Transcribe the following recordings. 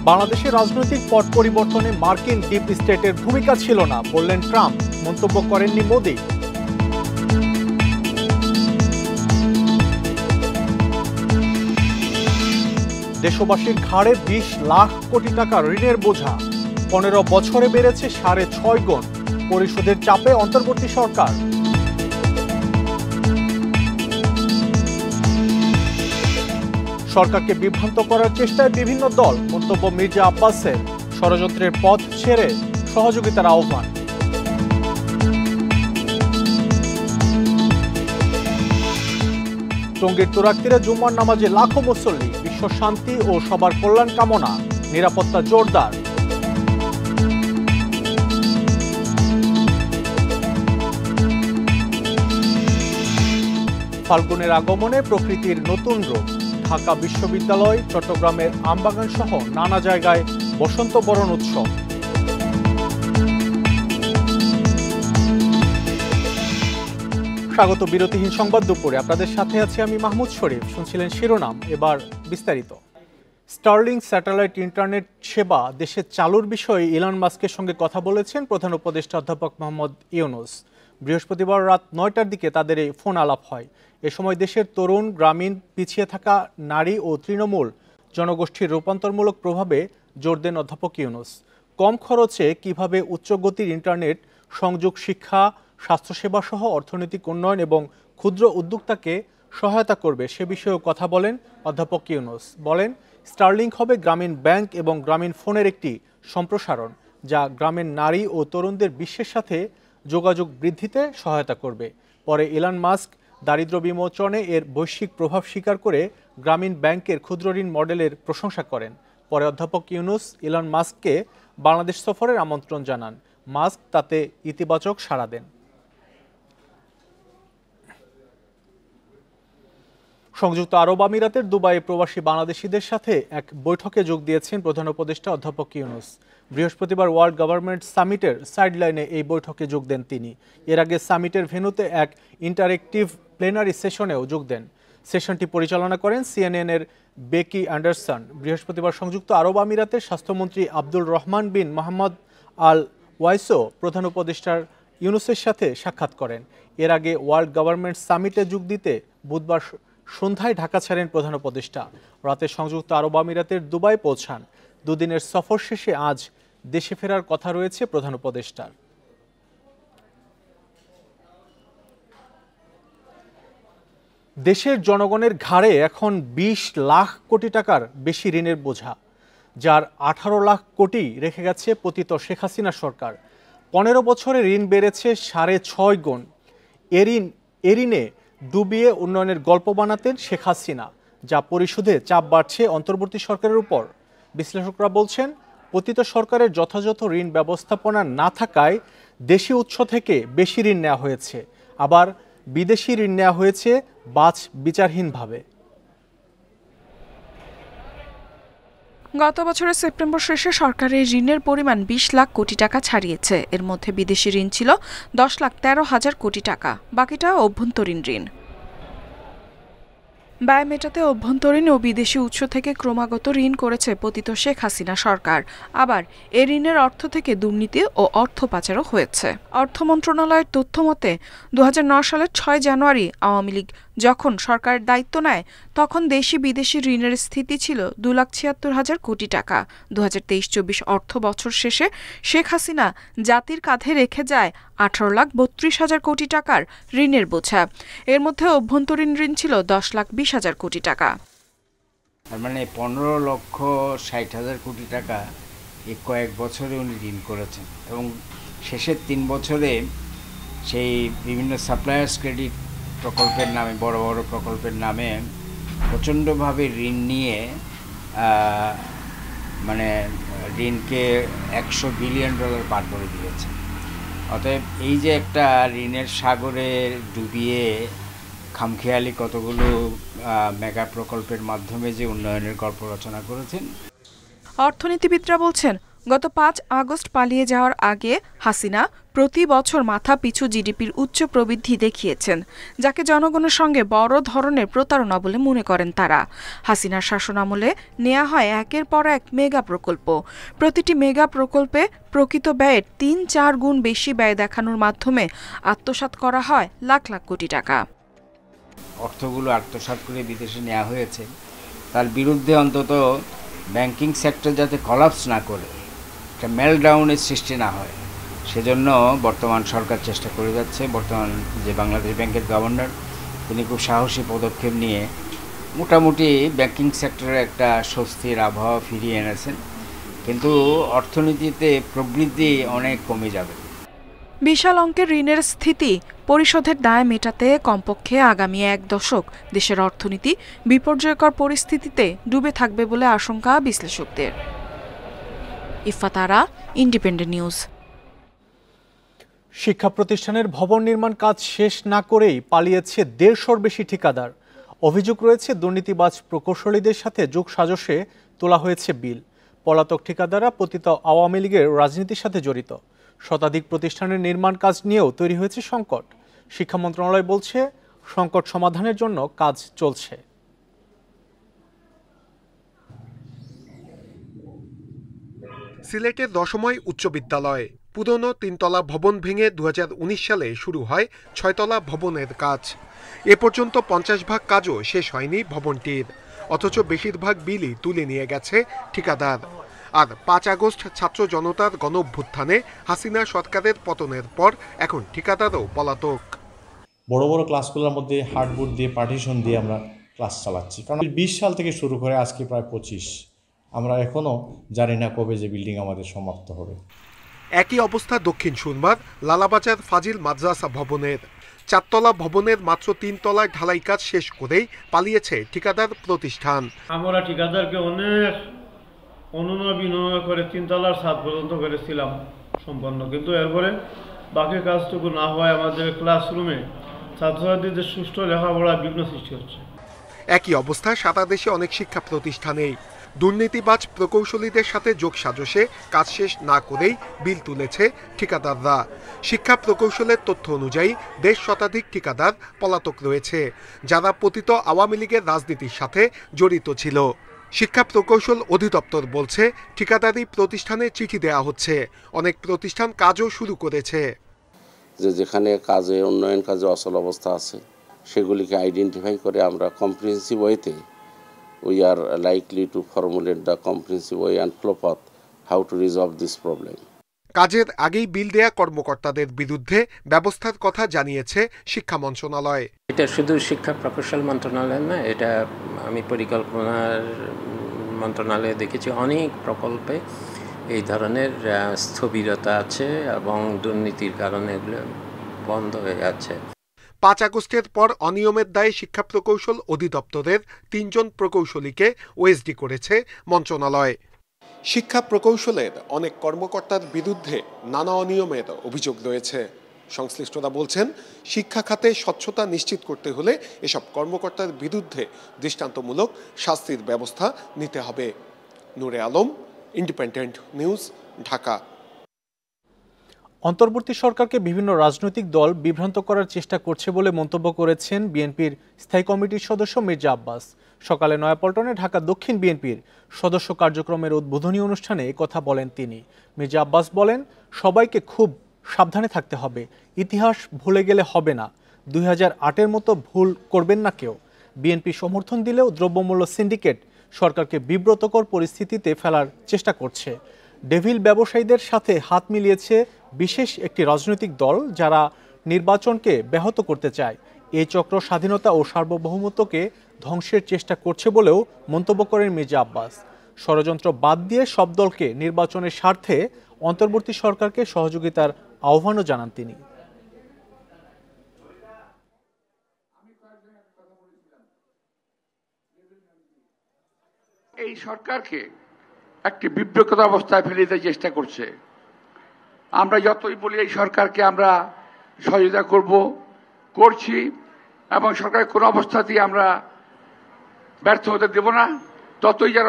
বাংলাদেশের রাজনৈতিক পট পরিবর্তনে মার্কিন ডিপ স্টেটের ভূমিকা ছিল না বললেন ট্রাম্প, মন্তব্য করেননি মোদি। দেশবাসীর ঘাড়ে ২০ লাখ কোটি টাকা ঋণের বোঝা, ১৫ বছরে বেড়েছে ৬.৫ গুণ, পরিশোধের চাপে অন্তর্বর্তী সরকার। সরকারকে বিভ্রান্ত করার চেষ্টায় বিভিন্ন দল, মন্তব্য মির্জা আব্বাসের। ষড়যন্ত্রের পথ ছেড়ে সহযোগিতার আহ্বান। টঙ্গীর তুরাগতীরে জুম্মার নামাজে লাখো মুসল্লি, বিশ্ব শান্তি ও সবার কল্যাণ কামনা, নিরাপত্তা জোরদার। ফাল্গুনের আগমনে প্রকৃতির নতুন রূপ, ঢাকা বিশ্ববিদ্যালয়, চট্টগ্রামের আমবাগান সহ নানা জায়গায় বসন্ত বরণ উৎসব। স্বাগত বিরতিহীন সংবাদ দুপুরে, আপনাদের সাথে আছি আমি মাহমুদ শরীফ। শুনছিলেন শিরোনাম, এবার বিস্তারিত। স্টারলিংক স্যাটেলাইট ইন্টারনেট সেবা দেশে চালুর বিষয়ে ইলন মাস্কের সঙ্গে কথা বলেছেন প্রধান উপদেষ্টা অধ্যাপক মোহাম্মদ ইউনূস। বৃহস্পতিবার রাত ৯টার দিকে তাদের এই ফোন আলাপ হয়। এ সময় দেশের তরুণ, গ্রামীণ, পিছিয়ে থাকা নারী ও তৃণমূল জনগোষ্ঠীর রূপান্তরমূলক প্রভাবে জোর দেন অধ্যাপক ইউনূস। কম খরচে কিভাবে উচ্চগতির ইন্টারনেট সংযোগ শিক্ষা, স্বাস্থ্যসেবা সহ অর্থনৈতিক উন্নয়ন এবং ক্ষুদ্র উদ্যোক্তাকে সহায়তা করবে সে বিষয়েও কথা বলেন অধ্যাপক ইউনূস। বলেন, স্টারলিংক হবে গ্রামীণ ব্যাংক এবং গ্রামীণ ফোনের একটি সম্প্রসারণ, যা গ্রামের নারী ও তরুণদের বিশ্বের সাথে যোগাযোগ বৃদ্ধিতে সহায়তা করবে। পরে ইলন মাস্ক দারিদ্র্য বিমোচনে এর বৈশ্বিক প্রভাব স্বীকার করে গ্রামীণ ব্যাংকের ক্ষুদ্র ঋণ মডেলের প্রশংসা করেন। পরে অধ্যাপক ইউনূস ইলন মাস্ককে বাংলাদেশ সফরের আমন্ত্রণ জানান। মাস্ক তাতে ইতিবাচক সাড়া দেন। সংযুক্ত আরব আমিরাতের দুবাইয়ে প্রবাসী বাংলাদেশিদের সাথে এক বৈঠকে যোগ দিয়েছেন প্রধান উপদেষ্টা অধ্যাপক ইউনূস। বৃহস্পতিবার ওয়ার্ল্ড গভর্নমেন্ট সামিটের সাইডলাইনে এই বৈঠকে যোগ দেন তিনি। এর আগে সামিটের ভেন্যুতে এক ইন্টারেক্টিভ প্লেনারি সেশনেও যোগ দেন। সেশনটি পরিচালনা করেন সিএনএন-এর বেকি অ্যান্ডারসন। বৃহস্পতিবার সংযুক্ত আরব আমিরাতের স্বাস্থ্যমন্ত্রী আব্দুল রহমান বিন মোহাম্মদ আল ওয়াইসো প্রধান উপদেষ্টার ইউনূসের সাথে সাক্ষাৎ করেন। এর আগে ওয়ার্ল্ড গভর্নমেন্ট সামিটে যোগ দিতে বুধবার সন্ধ্যায় ঢাকা ছাড়েন প্রধান উপদেষ্টা। রাতে সংযুক্ত আরব আমিরাতের দুবাই পৌঁছান। দুদিনের সফর শেষে আজ দেশে ফেরার কথা রয়েছে প্রধান উপদেষ্টার। দেশের জনগণের ঘাড়ে এখন ২০ লাখ কোটি টাকার বেশি ঋণের বোঝা, যার ১৮ লাখ কোটি রেখে গেছে পতিত শেখ হাসিনা সরকার। ১৫ বছরে ঋণ বেড়েছে ৬.৫ গুণ। এ ঋণে ডুবিয়ে উন্নয়নের গল্প বানাতেন শেখ হাসিনা, যা পরিশোধে চাপ বাড়ছে অন্তর্বর্তী সরকারের উপর। বিশ্লেষকরা বলছেন, পতিত সরকারের যথাযথ ঋণ ব্যবস্থাপনা না থাকায় দেশি উৎস থেকে বেশি ঋণ নেওয়া হয়েছে, আবার বিদেশি ঋণ নেওয়া হয়েছে বিচারহীনভাবে। গত বছরের সেপ্টেম্বর শেষে সরকারের ঋণের পরিমাণ ২০ লাখ কোটি টাকা ছাড়িয়েছে। এর মধ্যে বিদেশি ঋণ ছিল ১০,১৩,০০০ কোটি টাকা, বাকিটা অভ্যন্তরীণ ঋণ। ব্যয় মেটাতে অভ্যন্তরীণ ও বিদেশি উৎস থেকে ক্রমাগত ঋণ করেছে পতিত শেখ হাসিনা সরকার। আবার এ ঋণের অর্থ থেকে দুর্নীতি ও অর্থ পাচারও হয়েছে। অর্থ মন্ত্রণালয়ের তথ্য মতে ২০০৯ সালের ৬ জানুয়ারি আওয়ামী লীগ যখন সরকারের দায়িত্ব নেয়, তখন দেশি বিদেশি ঋণের স্থিতি ছিল ২,৭৬,০০০ কোটি টাকা। ২০২৩-২৪ অর্থ বছর শেষে শেখ হাসিনা জাতির কাঁধে রেখে যায় ১৮,৩২,০০০ কোটি টাকার ঋণের বোঝা। এর মধ্যে অভ্যন্তরীণ ঋণ ছিল ১০,২০,০০০ কোটি টাকা। তার মানে ১৫,৬০,০০০ কোটি টাকা এই কয়েক বছরে উনি ঋণ করেছেন এবং শেষের ৩ বছরে সেই বিভিন্ন সাপ্লায়ার্স ক্রেডিট প্রকল্পের নামে, বড় বড় প্রকল্পের নামে প্রচণ্ডভাবে ঋণ নিয়ে মানে ঋণকে $১০০ বিলিয়ন পার করে দিয়েছে। অতএব এই যে একটা ঋণের সাগরে ডুবিয়ে খামখেয়ালি কতগুলো মেগা প্রকল্পের মাধ্যমে যে উন্নয়নের গল্প রচনা করেছেন। অর্থনীতিবিদরা বলছেন, গত ৫ আগস্ট পালিয়ে যাওয়ার আগে হাসিনা প্রতি বছর মাথা পিছু জিডিপির উচ্চ প্রবৃদ্ধি দেখিয়েছেন, যাকে জনগণের সঙ্গে বড় ধরনের প্রতারণা বলে মনে করেন তারা। হাসিনার শাসনামলে নেওয়া হয় একের পর এক মেগা প্রকল্প। প্রতিটি মেগা প্রকল্পে প্রকৃত ব্যয়ের ৩-৪ গুণ বেশি ব্যয় দেখানোর মাধ্যমে আত্মসাৎ করা হয় লাখ লাখ কোটি টাকা। অর্থগুলো আত্মসাৎ করে বিদেশে নেওয়া হয়েছে, তার বিরুদ্ধে অন্তত ব্যাংকিং সেক্টর যাতে কলাপস না করে, একটা মেলডাউনের সৃষ্টি না হয়, সেজন্য বর্তমান সরকার চেষ্টা করে যাচ্ছে। বর্তমান যে বাংলাদেশ ব্যাংকের গভর্নর, তিনি খুব সাহসী পদক্ষেপ নিয়ে মোটামুটি ব্যাংকিং সেক্টরে একটা স্বস্তির আবহাওয়া ফিরিয়ে এনেছেন, কিন্তু অর্থনীতিতে প্রবৃদ্ধি অনেক কমে যাবে। বিশাল অঙ্কের ঋণের স্থিতি পরিশোধের দায় মেটাতে কমপক্ষে আগামী ১ দশক দেশের অর্থনীতি বিপর্যয়কর পরিস্থিতিতে ডুবে থাকবে বলে আশঙ্কা বিশ্লেষকদের। ইফাত আরা, ইন্ডিপেন্ডেন্ট নিউজ। শিক্ষা প্রতিষ্ঠানের ভবন নির্মাণ কাজ শেষ না করেই পালিয়েছে ১৫০'র বেশি ঠিকাদার। অভিযোগ রয়েছে দুর্নীতিবাজ প্রকৌশলীদের সাথে যোগসাজশে তোলা হয়েছে বিল। পলাতক ঠিকাদাররা পতিত আওয়ামী লীগের রাজনীতির সাথে জড়িত। শতাধিক প্রতিষ্ঠানের নির্মাণ কাজ নিয়েও তৈরি হয়েছে সংকট। শিক্ষা মন্ত্রণালয় বলছে সংকট সমাধানের জন্য কাজ চলছে। সিলেটের দশময় উচ্চ বিদ্যালয় পুরনো ৩তলা ভবন ভেঙে ২০১৯ সালে শুরু হয় ৬তলা ভবনের কাজ। এ পর্যন্ত ৫০ ভাগ কাজও শেষ হয়নি ভবনটির, অথচ বেশিরভাগ বিলই তুলে নিয়ে গেছে ঠিকাদার। আর ৫ আগস্ট ছাত্র জনতার গণ অভ্যুত্থানে হাসিনা সরকারের পতনের পর এখন ঠিকাদারও পলাতক। বড় বড় ক্লাসগুলোর মধ্যে হার্ডবোর্ড দিয়ে পার্টিশন দিয়ে আমরা ক্লাস চালাচ্ছি, কারণ ২০ সাল থেকে শুরু করে আজকে প্রায় ২৫। আমরা এখনও জানি না কবে যে বিল্ডিং আমাদের সমাপ্ত হবে। একই অবস্থা দক্ষিণ সুরমার লালাবাজার ফাজিল মাদ্রাসা ভবনের। ৪তলা ভবনের মাত্র ৩ তলায় ঢালাই কাজ শেষ করেই পালিয়েছে ঠিকাদার প্রতিষ্ঠান। আমরা ঠিকাদারকে অনেক অনুনয় বিনয় করে ৩ তলার ছাদ পর্যন্ত করেছিলাম সম্পন্ন, কিন্তু এরপরে বাকি কাজটুকু না হয় আমাদের ক্লাসরুমে ছাত্রছাত্রীদের সুষ্ঠু লেখাপড়া বিঘ্ন সৃষ্টি হচ্ছে। একই অবস্থা সারা দেশে অনেক শিক্ষা প্রতিষ্ঠানেই। দুর্নীতিবাজ প্রকৌশলীদের সাথে যোগসাজশে কাজ শেষ না করেই বিল তুলেছে ঠিকাদাররা। শিক্ষা প্রকৌশলের তথ্য অনুযায়ী ১৫০ শতাধিক ঠিকাদার পলাতক রয়েছে, যারা পতিত আওয়ামী লীগের রাজনীতির সাথে জড়িত ছিল। শিক্ষা প্রকৌশল অধিদপ্তর বলছে ঠিকাদারি প্রতিষ্ঠানে চিঠি দেওয়া হচ্ছে, অনেক প্রতিষ্ঠান কাজও শুরু করেছে। যেখানে কাজে উন্নয়ন কাজে অচল অবস্থা আছে সেগুলিকে আইডেন্টিফাই করে আমরা কম্প্রিহেন্সিভ ওয়েতে we are likely to formulate the comprehensive way and flow path how to resolve this problem. কাজের আগেই বিল দেয়া কর্মকর্তাদের বিরুদ্ধে ব্যবস্থার কথা জানিয়েছে শিক্ষা মন্ত্রণালয়। এটা শুধু শিক্ষা প্রকৌশল মন্ত্রণালয় না, এটা আমি পরিকল্পনার মন্ত্রণালয়ে দেখেছি অনেক প্রকল্পে এই ধরনের স্থবিরতা আছে এবং দুর্নীতির কারণে এগুলো বন্ধ হয়ে যাচ্ছে। ৫ আগস্টের পর অনিয়মের দায়ে শিক্ষা প্রকৌশল অধিদপ্তরের ৩ জন প্রকৌশলীকে ওএসডি করেছে মন্ত্রণালয়। শিক্ষা প্রকৌশলের অনেক কর্মকর্তার বিরুদ্ধে নানা অনিয়মের অভিযোগ রয়েছে। সংশ্লিষ্টরা বলছেন শিক্ষা খাতে স্বচ্ছতা নিশ্চিত করতে হলে এসব কর্মকর্তার বিরুদ্ধে দৃষ্টান্তমূলক শাস্তির ব্যবস্থা নিতে হবে। নূরে আলম, ইন্ডিপেন্ডেন্ট নিউজ, ঢাকা। অন্তর্বর্তী সরকারকে বিভিন্ন রাজনৈতিক দল বিভ্রান্ত করার চেষ্টা করছে বলে মন্তব্য করেছেন বিএনপির স্থায়ী কমিটির সদস্য মির্জা আব্বাস। সকালে নয়াপল্টনে ঢাকা দক্ষিণ বিএনপির সদস্য কার্যক্রমের উদ্বোধনী অনুষ্ঠানে কথা বলেন তিনি। মির্জা আব্বাস বলেন, সবাইকে খুব সাবধানে থাকতে হবে, ইতিহাস ভুলে গেলে হবে না, ২০০৮-এর মতো ভুল করবেন না কেউ। বিএনপি সমর্থন দিলেও দ্রব্যমূল্য সিন্ডিকেট সরকারকে বিব্রতকর পরিস্থিতিতে ফেলার চেষ্টা করছে। ডেভিল ব্যবসায়ীদের সাথে হাত মিলিয়েছে বিশেষ একটি রাজনৈতিক দল, যারা নির্বাচনকে ব্যাহত করতে চায়। এই চক্র স্বাধীনতা ও সার্বভৌমত্বকে ধ্বংসের চেষ্টা করছে বলেও মন্তব্য করেন মির্জা আব্বাস। ষড়যন্ত্র বাদ দিয়ে সব দলকে নির্বাচনের স্বার্থে অন্তর্বর্তী সরকারকে সহযোগিতার আহ্বানও জানান তিনি। এই সরকারকে একটি বিব্রত অবস্থায় ফেলে দিতে চেষ্টা করছে। আমরা যতই বলি এই সরকারকে আমরা সহযোগিতা করছি এবং সরকারের কোনো অবস্থাতেই আমরা ব্যর্থ হতে দেব না, ততই যেন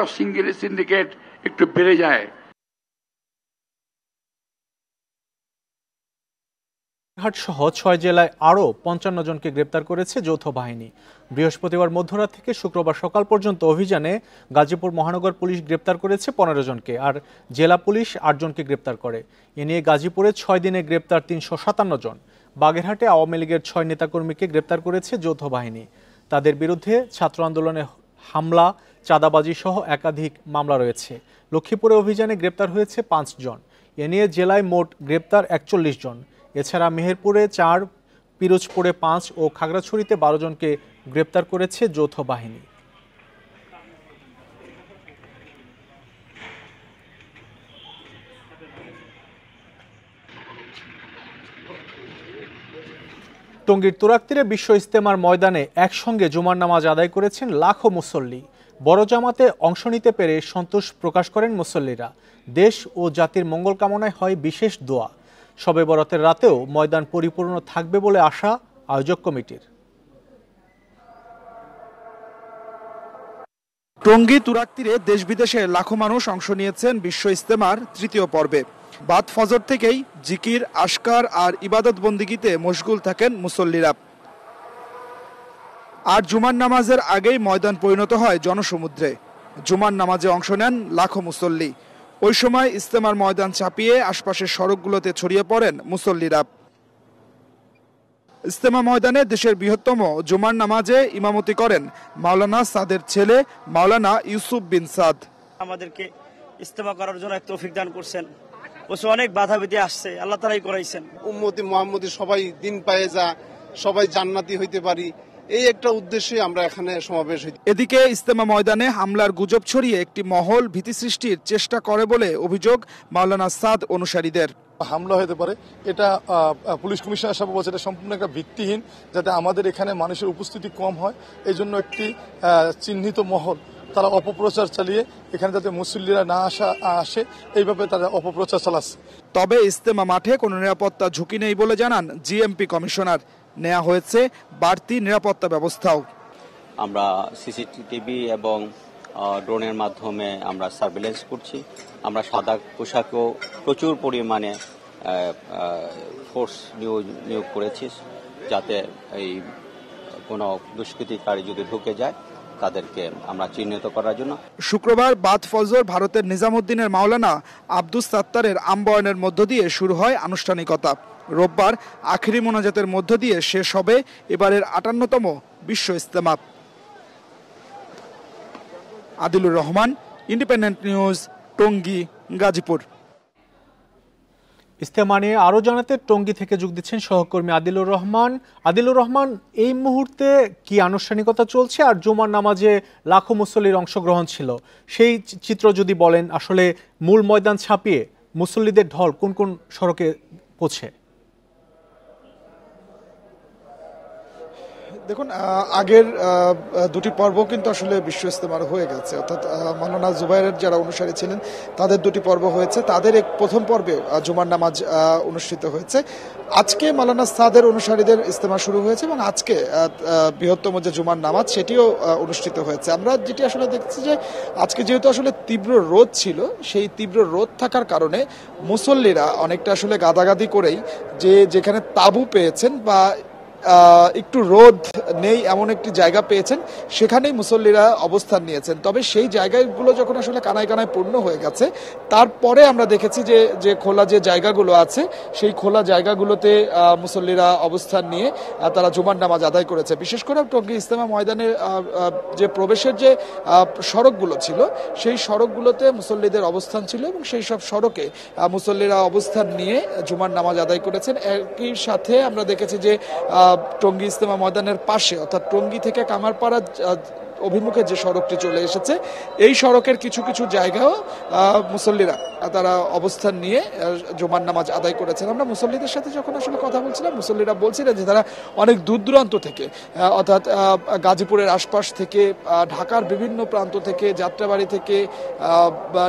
সিন্ডিকেট একটু বেড়ে যায়। হাট সহ ৬ জেলায় আরও ৫৫ জনকে গ্রেপ্তার করেছে যৌথ বাহিনী। বৃহস্পতিবার মধ্যরাত থেকে শুক্রবার সকাল পর্যন্ত অভিযানে গাজীপুর মহানগর পুলিশ গ্রেপ্তার করেছে ১৫ জনকে, আর জেলা পুলিশ ৮ জনকে গ্রেপ্তার করে। এ নিয়ে গাজীপুরে ৬ দিনে গ্রেপ্তার ৩৫৭ জন। বাগেরহাটে আওয়ামী লীগের ৬ নেতাকর্মীকে গ্রেপ্তার করেছে যৌথ বাহিনী। তাদের বিরুদ্ধে ছাত্র আন্দোলনে হামলা, চাঁদাবাজি সহ একাধিক মামলা রয়েছে। লক্ষ্মীপুরে অভিযানে গ্রেপ্তার হয়েছে ৫ জন। এ নিয়ে জেলায় মোট গ্রেপ্তার ৪১ জন। এছাড়া মেহেরপুরে ৪, পিরোজপুরে ৫ ও খাগড়াছড়িতে ১২ জনকে গ্রেপ্তার করেছে যৌথ বাহিনী। টঙ্গীর তুরাগতীরে বিশ্ব ইজতেমার ময়দানে একসঙ্গে জুমার নামাজ আদায় করেছেন লাখো মুসল্লি। বড় জামাতে অংশ নিতে পেরে সন্তোষ প্রকাশ করেন মুসল্লিরা। দেশ ও জাতির মঙ্গল কামনায় হয় বিশেষ দোয়া। শবে বরাতের রাতেও ময়দান পরিপূর্ণ থাকবে বলে আশা আয়োজক কমিটির। টঙ্গী তুরাগতীরে দেশ বিদেশের লাখো মানুষ অংশ নিয়েছেন বিশ্ব ইজতেমার তৃতীয় পর্বে। বাদ ফজর থেকেই জিকির, আশকার আর ইবাদত বন্দিগিতে মশগুল থাকেন মুসল্লিরা। আর জুমার নামাজের আগেই ময়দান পরিণত হয় জনসমুদ্রে। জুমার নামাজে অংশ নেন লাখো মুসল্লি। ওই সময় ইজতেমার ময়দান চাপিয়ে আশপাশের সড়কগুলোতে ছড়িয়ে পড়েন মুসল্লিরা। ইজতেমা ময়দানে দেশের বৃহত্তম জুমার নামাজে ইমামতি করেন মাওলানা সাদের ছেলে মাওলানা ইউসুফ বিন সাদ। আমাদেরকে ইজতেমা করার জন্য এক তৌফিক দান করছেন। অনেক বাধা বিধি আসছে, আল্লাহ তাআলাই করাইছেন। উম্মতি মুহাম্মদি সবাই দিন পায়ে যা, সবাই জান্নাতি হইতে পারি, এই একটা উদ্দেশ্যে আমরা এখানে সমাবেশ হই। এদিকে ইজতেমা ময়দানে হামলার গুজব ছড়িয়ে একটি মহল ভীতি সৃষ্টির চেষ্টা করে বলে অভিযোগ মাওলানা সাদ অনুসারীদের। হামলা হতে পারে, এটা পুলিশ কমিশনার সাহেব বলছে এটা সম্পূর্ণ একটা ভিত্তিহীন, যাতে আমাদের এখানে মানুষের উপস্থিতি কম হয় এই জন্য একটি চিহ্নিত মহল তারা অপপ্রচার চালিয়ে এখানে যাতে মুসল্লিরা না আসে এইভাবে তারা অপপ্রচার চালাচ্ছে। তবে ইজতেমা মাঠে কোনো নিরাপত্তা ঝুঁকি নেই বলে জানান জিএমপি কমিশনার। নেওয়া হয়েছে বাড়তি নিরাপত্তা ব্যবস্থাও। আমরা সিসিটিভি এবং ড্রোনের মাধ্যমে আমরা সার্ভেলেন্স করছি। আমরা সাদা পোশাকেও প্রচুর পরিমাণে ফোর্স নিয়োগ করেছি, যাতে এই কোনো দুষ্কৃতিকারী যদি ঢুকে যায় তাদেরকে আমরা চিহ্নিত করার জন্য। শুক্রবার বাদ ফজর ভারতের নিজামুদ্দিনের মাওলানা আব্দুস সাত্তারের আমবয়ানের মধ্য দিয়ে শুরু হয় আনুষ্ঠানিকতা। রোববার আখিরি মোনাজাতের মধ্য দিয়ে শেষ হবে এবারের ৫৮তম বিশ্ব ইজতেমা। Adilur Rahman, Independent News, Tongi, Gazipur. ইজতেমা নিয়ে আরও জানাতে টঙ্গী থেকে যোগ দিচ্ছেন সহকর্মী আদিলুর রহমান। আদিলুর রহমান, এই মুহূর্তে কি আনুষ্ঠানিকতা চলছে আর জুমার নামাজে লাখো মুসল্লির অংশগ্রহণ ছিল, সেই চিত্র যদি বলেন। আসলে মূল ময়দান ছাপিয়ে মুসল্লিদের ঢল কোন কোন সড়কে পৌঁছে? দেখুন, আগের দুটি পর্ব কিন্তু আসলে বিশ্ব ইজতেমার হয়ে গেছে, অর্থাৎ মাওলানা জুবাইরের যারা অনুসারী ছিলেন তাদের দুটি পর্ব হয়েছে। তাদের এক প্রথম পর্বে জুমার নামাজ অনুষ্ঠিত হয়েছে। আজকে মাওলানা সাদের অনুসারীদের ইজতেমা শুরু হয়েছে এবং আজকে বৃহত্তম যে জুমার নামাজ সেটিও অনুষ্ঠিত হয়েছে। আমরা যেটি আসলে দেখছি যে আজকে যেহেতু আসলে তীব্র রোদ ছিল, সেই তীব্র রোদ থাকার কারণে মুসল্লিরা অনেকটা আসলে গাদাগাদি করেই যেখানে তাঁবু পেয়েছেন বা একটু রোদ নেই এমন একটি জায়গা পেয়েছেন, সেখানেই মুসল্লিরা অবস্থান নিয়েছেন। তবে সেই জায়গাগুলো যখন আসলে কানায় কানায় পূর্ণ হয়ে গেছে, তারপরে আমরা দেখেছি যে খোলা যে জায়গাগুলো আছে সেই খোলা জায়গাগুলোতে মুসল্লিরা অবস্থান নিয়ে তারা জুমার নামাজ আদায় করেছে। বিশেষ করে টঙ্গী ইজতেমা ময়দানের যে প্রবেশের যে সড়কগুলো ছিল সেই সড়কগুলোতে মুসল্লিদের অবস্থান ছিল এবং সেই সব সড়কে মুসল্লিরা অবস্থান নিয়ে জুমার নামাজ আদায় করেছেন। একই সাথে আমরা দেখেছি যে টঙ্গী ইজতেমা ময়দানের পাশে, অর্থাৎ টঙ্গী থেকে কামারপাড়া অভিমুখে যে সড়কটি চলে এসেছে, এই সড়কের কিছু কিছু জায়গাও মুসল্লিরা তারা অবস্থান নিয়ে জুমার নামাজ আদায় করেছেন। আমরা মুসল্লিদের সাথে যখন আসলে কথা বলছিলাম, মুসল্লিরা বলছিলেন যে তারা অনেক দূর দূরান্ত থেকে, অর্থাৎ গাজীপুরের আশপাশ থেকে, ঢাকার বিভিন্ন প্রান্ত থেকে, যাত্রাবাড়ি থেকে,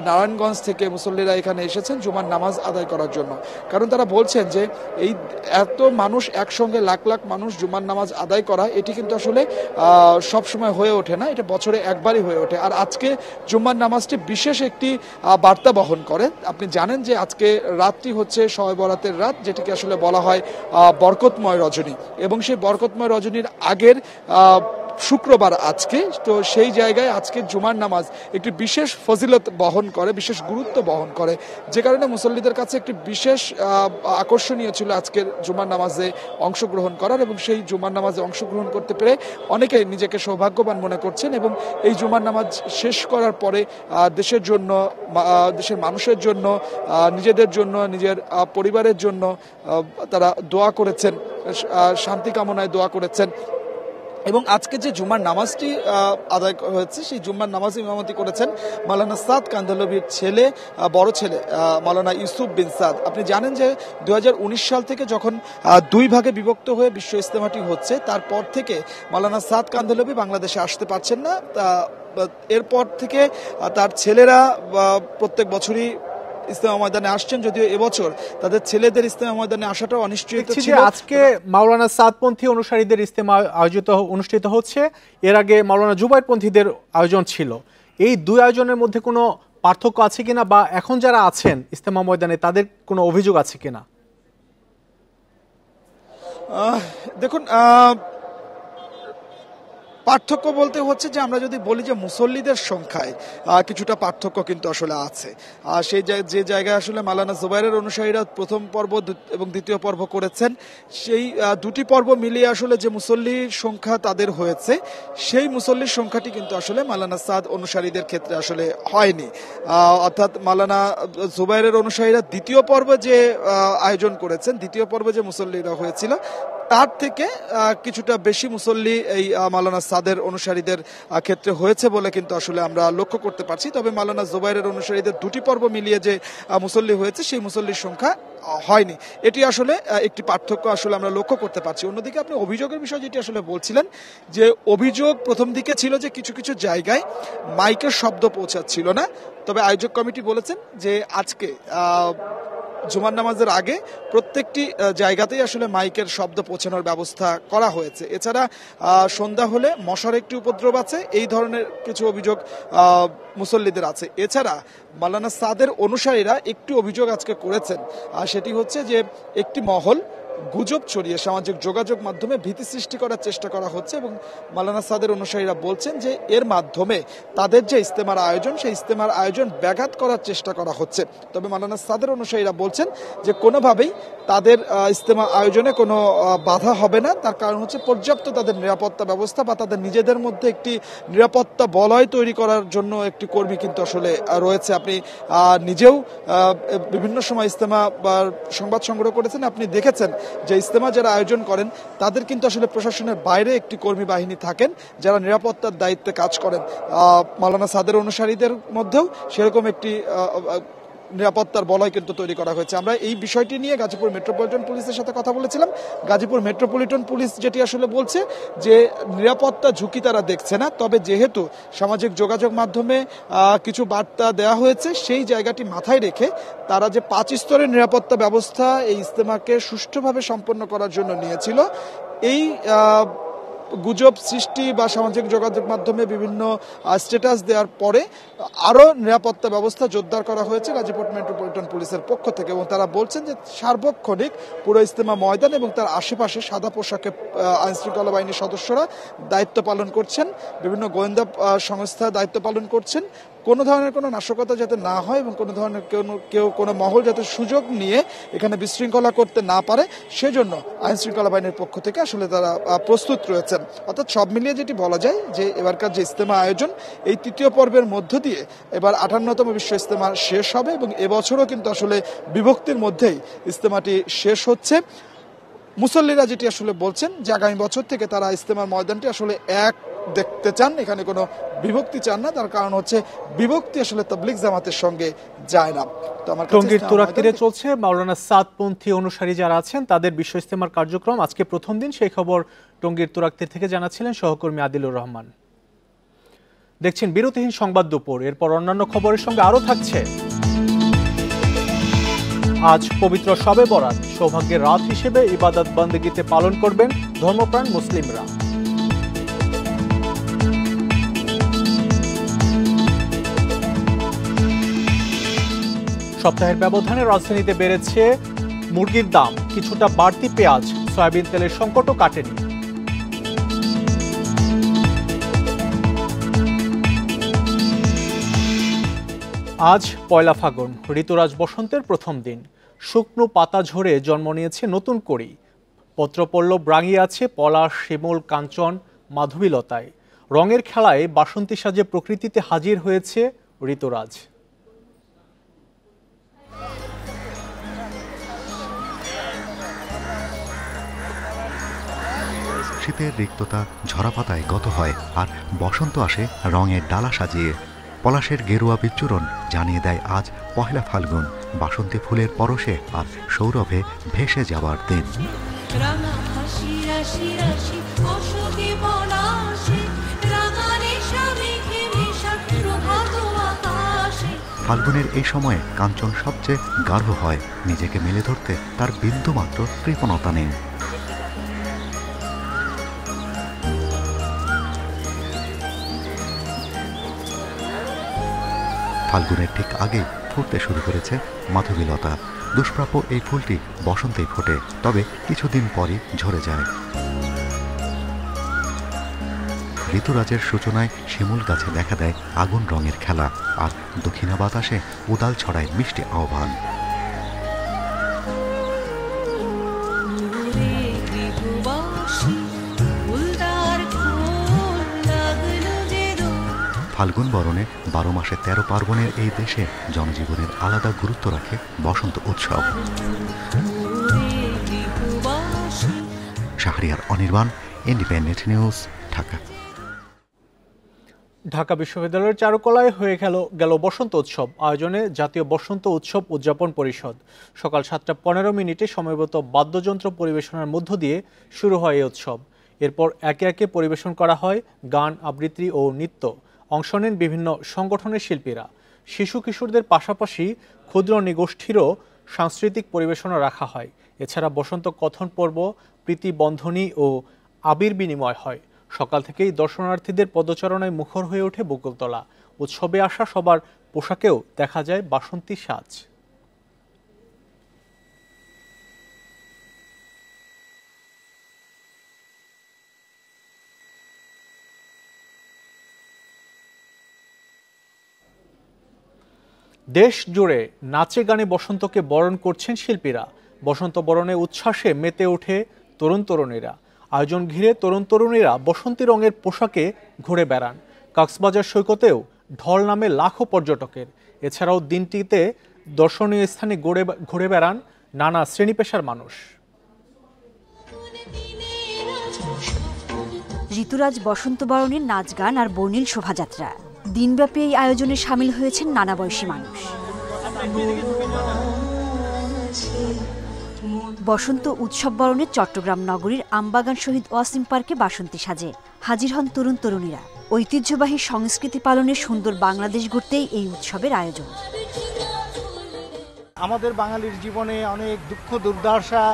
নারায়ণগঞ্জ থেকে মুসল্লিরা এখানে এসেছেন জুমার নামাজ আদায় করার জন্য। কারণ তারা বলছেন যে এই এত মানুষ একসঙ্গে, লাখ লাখ মানুষ জুমার নামাজ আদায় করা, এটি কিন্তু আসলে সবসময় হয়ে ওঠে ওঠে না, এটা বছরে একবারই হয়ে ওঠে। আর আজকে জুম্মার নামাজটি বিশেষ একটি বার্তা বহন করে। আপনি জানেন যে আজকে রাতটি হচ্ছে শবে বরাতের রাত, যেটিকে আসলে বলা হয় বরকতময় রজনী, এবং সেই বরকতময় রজনীর আগের শুক্রবার আজকে, তো সেই জায়গায় আজকে জুমার নামাজ একটি বিশেষ ফজিলত বহন করে, বিশেষ গুরুত্ব বহন করে, যে কারণে মুসল্লিদের কাছে একটি বিশেষ আকর্ষণীয় ছিল আজকের জুমার নামাজে অংশগ্রহণ করার, এবং সেই জুমার নামাজে অংশগ্রহণ করতে পেরে অনেকে নিজেকে সৌভাগ্যবান মনে করছেন। এবং এই জুমার নামাজ শেষ করার পরে দেশের জন্য, দেশের মানুষের জন্য, নিজেদের জন্য, নিজের পরিবারের জন্য তারা দোয়া করেছেন, শান্তি কামনায় দোয়া করেছেন। এবং আজকে যে জুমার নামাজটি আদায় হয়েছে, সেই জুমার নামাজ ইমামতি করেছেন মাওলানা সাদ কান্ধলভির ছেলে, বড় ছেলে মাওলানা ইউসুফ বিন সাদ। আপনি জানেন যে 2019 সাল থেকে যখন দুই ভাগে বিভক্ত হয়ে বিশ্ব ইজতেমাটি হচ্ছে, তারপর থেকে মাওলানা সাদ কান্ধলভি বাংলাদেশে আসতে পারছেন না। এরপর থেকে তার ছেলেরা প্রত্যেক বছরই ইজতেমা ময়দানে আসছেন, যদিও এবছর তাদের ছেলেদের ইজতেমা ময়দানে আসাটাও অনিশ্চয়তা ছিল। আজকে মাওলানা সাদপন্থী অনুসারীদের ইজতেমা অনুষ্ঠিত হচ্ছে, এর আগে মাওলানা জুবাইরপন্থীদের আয়োজন ছিল। এই দুই আয়োজনের মধ্যে কোনো পার্থক্য আছে কিনা, বা এখন যারা আছেন ইজতেমা ময়দানে তাদের কোনো অভিযোগ আছে কিনা? দেখুন, পার্থক্য বলতে হচ্ছে যে আমরা যদি বলি যে মুসল্লিদের সংখ্যায় কিছুটা পার্থক্য কিন্তু আসলে আছে। সেই যে জায়গায় আসলে মাওলানা জুবাইরের অনুসারীরা প্রথম পর্ব এবং দ্বিতীয় পর্ব করেছেন, সেই দুটি পর্ব মিলিয়ে আসলে যে মুসল্লির সংখ্যা তাদের হয়েছে, সেই মুসল্লির সংখ্যাটি কিন্তু আসলে মাওলানা সাদ অনুসারীদের ক্ষেত্রে আসলে হয়নি। অর্থাৎ মাওলানা জুবাইরের অনুসারীরা দ্বিতীয় পর্বে যে আয়োজন করেছেন, দ্বিতীয় পর্বে যে মুসল্লিরা হয়েছিল, তার থেকে কিছুটা বেশি মুসল্লি এই মাওলানা সাদের অনুসারীদের ক্ষেত্রে হয়েছে বলে কিন্তু আসলে আমরা লক্ষ্য করতে পারছি। তবে মাওলানা জুবাইরের অনুসারীদের দুটি পর্ব মিলিয়ে যে মুসল্লি হয়েছে, সেই মুসল্লির সংখ্যা হয়নি। এটি আসলে একটি পার্থক্য আসলে আমরা লক্ষ্য করতে পারছি। অন্যদিকে আপনি অভিযোগের বিষয় যেটি আসলে বলছিলেন, যে অভিযোগ প্রথম দিকে ছিল যে কিছু কিছু জায়গায় মাইকের শব্দ পৌঁছাচ্ছিল না। তবে আয়োজক কমিটি বলেছেন যে আজকে জুমার নামাজের আগে প্রত্যেকটি জায়গাতেই আসলে মাইকের শব্দ পৌঁছানোর ব্যবস্থা করা হয়েছে। এছাড়া সন্ধ্যা হলে মশার একটি উপদ্রব আছে, এই ধরনের কিছু অভিযোগ মুসল্লিদের আছে। এছাড়া মাওলানা সাদের অনুসারীরা একটি অভিযোগ আজকে করেছেন, আর সেটি হচ্ছে যে একটি মহল গুজব ছড়িয়ে সামাজিক যোগাযোগ মাধ্যমে ভীতি সৃষ্টি করার চেষ্টা করা হচ্ছে, এবং মাওলানা সাদের অনুসারীরা বলছেন যে এর মাধ্যমে তাদের যে ইজতেমার আয়োজন, সেই ইজতেমার আয়োজন ব্যাঘাত করার চেষ্টা করা হচ্ছে। তবে মাওলানা সাদের অনুসারীরা বলছেন যে কোনোভাবেই তাদের ইজতেমা আয়োজনে কোনো বাধা হবে না। তার কারণ হচ্ছে পর্যাপ্ত তাদের নিরাপত্তা ব্যবস্থা, বা তাদের নিজেদের মধ্যে একটি নিরাপত্তা বলয় তৈরি করার জন্য একটি কর্মী কিন্তু আসলে রয়েছে। আপনি নিজেও বিভিন্ন সময় ইজতেমা বা সংবাদ সংগ্রহ করেছেন, আপনি দেখেছেন যে ইজতেমা যারা আয়োজন করেন তাদের কিন্তু আসলে প্রশাসনের বাইরে একটি কর্মী বাহিনী থাকেন যারা নিরাপত্তার দায়িত্বে কাজ করেন। মাওলানা সাদের অনুসারীদের মধ্যেও সেরকম একটি নিরাপত্তার বলয় কিন্তু তৈরি করা হয়েছে। আমরা এই বিষয়টি নিয়ে গাজীপুর মেট্রোপলিটন পুলিশের সাথে কথা বলেছিলাম। গাজীপুর মেট্রোপলিটন পুলিশ যেটি আসলে বলছে যে নিরাপত্তা ঝুঁকি তারা দেখছে না, তবে যেহেতু সামাজিক যোগাযোগ মাধ্যমে কিছু বার্তা দেওয়া হয়েছে, সেই জায়গাটি মাথায় রেখে তারা যে 5 স্তরের নিরাপত্তা ব্যবস্থা এই ইজতেমাকে সুষ্ঠুভাবে সম্পন্ন করার জন্য নিয়েছিল, এই গুজব সৃষ্টি বা সামাজিক যোগাযোগ মাধ্যমে বিভিন্ন স্ট্যাটাস দেওয়ার পরে আরও নিরাপত্তা ব্যবস্থা জোরদার করা হয়েছে গাজীপুর মেট্রোপলিটন পুলিশের পক্ষ থেকে। এবং তারা বলছেন যে সার্বক্ষণিক পুরো ইজতেমা ময়দান এবং তার আশেপাশে সাদা পোশাকে আইনশৃঙ্খলা বাহিনীর সদস্যরা দায়িত্ব পালন করছেন, বিভিন্ন গোয়েন্দা সংস্থা দায়িত্ব পালন করছেন, কোনো ধরনের কোনো নাশকতা যাতে না হয় এবং কোনো ধরনের কোনো মহল যাতে সুযোগ নিয়ে এখানে বিশৃঙ্খলা করতে না পারে, সেজন্য আইনশৃঙ্খলা বাহিনীর পক্ষ থেকে আসলে তারা প্রস্তুত রয়েছেন। অর্থাৎ সব মিলিয়ে যেটি বলা যায় যে এবারকার যে ইজতেমা আয়োজন, এই 3য় পর্বের মধ্য দিয়ে এবার 58তম বিশ্ব ইজতেমা শেষ হবে, এবং এবছরও কিন্তু আসলে বিভক্তির মধ্যেই ইজতেমাটি শেষ হচ্ছে। মুসল্লিরা যেটি আসলে বলছেন যে আগামী বছর থেকে তারা ইজতেমার ময়দানটি আসলে এক দেখতে চান, এখানে কোনো বিভক্তি চান না। তার কারণ হচ্ছে বিভক্তি আসলে তাবলিগ জামাতের সঙ্গে যায় না। তো আমার টঙ্গীর তুরাগতীরে চলছে মাওলানা সাদপন্থী অনুসারী যারা আছেন তাদের বিশ্ব ইজতেমার কার্যক্রম আজকে প্রথম দিন। সেই খবর টঙ্গীর তুরাগতীর থেকে জানাচ্ছিলেন সহকর্মী আদিলুর রহমান। দেখছেন বিরতিহীন সংবাদ দুপুর। এরপর অন্যান্য খবরের সঙ্গে আরো থাকছে। আজ পবিত্র শবে বরাত, সৌভাগ্যের রাত হিসেবে ইবাদত বন্দেগীতে পালন করবেন ধর্মপ্রাণ মুসলিমরা। সপ্তাহের ব্যবধানে রাজধানীতে বেড়েছে মুরগির দাম, কিছুটা বাড়তি পেঁয়াজ, সয়াবিন তেলের সংকটও কাটেনি। আজ পয়লা ফাগুন, ঋতুরাজ বসন্তের প্রথম দিন। শুকনো পাতা ঝরে জন্ম নিয়েছে নতুন কড়ি। পত্রপল্লব রাঙিয়ে আছে পলাশ, শিমুল, কাঞ্চন, মাধবীলতায়। রঙের খেলায় বাসন্তী সাজে প্রকৃতিতে হাজির হয়েছে ঋতুরাজ। শীতের রিক্ততা ঝরা পাতায় গত হয়, আর বসন্ত আসে রঙের ডালা সাজিয়ে। পলাশের গেরুয়া বিচ্ছুরণ জানিয়ে দেয় আজ পহেলা ফাল্গুন, বাসন্তী ফুলের পরশে আর সৌরভে ভেসে যাবার দিন। ফাল্গুনের এই সময়ে কাঞ্চন সবচেয়ে গাঢ় হয়, নিজেকে মেলে ধরতে তার বিন্দুমাত্র কৃপণতা নেই। ফাল্গুনের ঠিক আগে ফুটতে শুরু করেছে মাধবীলতা। দুষ্প্রাপ্য এই ফুলটি বসন্তেই ফোটে, তবে কিছুদিন পরই ঝরে যায়। ঋতুরাজের সূচনায় শিমুল গাছে দেখা দেয় আগুন রঙের খেলা, আর দক্ষিণা বাতাসে উদাল ছড়ায় মিষ্টি আহ্বান। ফাল্গুন বরণে 12 মাসে 13 পার্বণের এই দেশে জনজীবনের আলাদা গুরুত্ব রাখে বসন্ত উৎসব। Shahriar Anirban, Independent News, Dhaka. ঢাকা বিশ্ববিদ্যালয়ের চারুকলায় হয়ে গেল বসন্ত উৎসব আয়োজনে জাতীয় বসন্ত উৎসব উদযাপন পরিষদ। সকাল 7:15 সময়গত বাদ্যযন্ত্র পরিবেশনার মধ্য দিয়ে শুরু হয় এই উৎসব। এরপর একে একে পরিবেশন করা হয় গান, আবৃত্তি ও নৃত্য। অংশ নেন বিভিন্ন সংগঠনের শিল্পীরা। শিশু কিশোরদের পাশাপাশি ক্ষুদ্র নিগোষ্ঠীরও সাংস্কৃতিক পরিবেশনা রাখা হয়। এছাড়া বসন্ত কথন পর্ব, প্রীতি বন্ধনী ও আবির বিনিময় হয়। সকাল থেকেই দর্শনার্থীদের পদচারণায় মুখর হয়ে ওঠে বকুলতলা। উৎসবে আসা সবার পোশাকেও দেখা যায় বাসন্তী সাজ। দেশ জুড়ে নাচে গানে বসন্তকে বরণ করছেন শিল্পীরা। বসন্ত বরণে উচ্ছ্বাসে মেতে ওঠে তরুণ তরুণীরা। আয়োজন ঘিরে তরুণ তরুণীরা বসন্তী রঙের পোশাকে ঘুরে বেড়ান। কক্সবাজার সৈকতেও ঢল নামে লাখো পর্যটকের। এছাড়াও দিনটিতে দর্শনীয় স্থানে ঘুরে বেড়ান নানা শ্রেণী পেশার মানুষ। ঋতুরাজ বসন্ত বরণের নাচ গান আর বর্ণিল শোভাযাত্রা। দিনব্যাপী এই আয়োজনে সামিল হয়েছেন নানা বয়সী মানুষ। বসন্ত উৎসব বরণে চট্টগ্রাম নগরীর আমবাগান শহীদ ওয়াসিম পার্কে বাসন্তী সাজে হাজির হন তরুণ তরুণীরা। ঐতিহ্যবাহী সংস্কৃতি পালনে সুন্দর বাংলাদেশ গড়তেই এই উৎসবের আয়োজন। আমাদের বাঙালির জীবনে অনেক দুঃখ দুর্দশা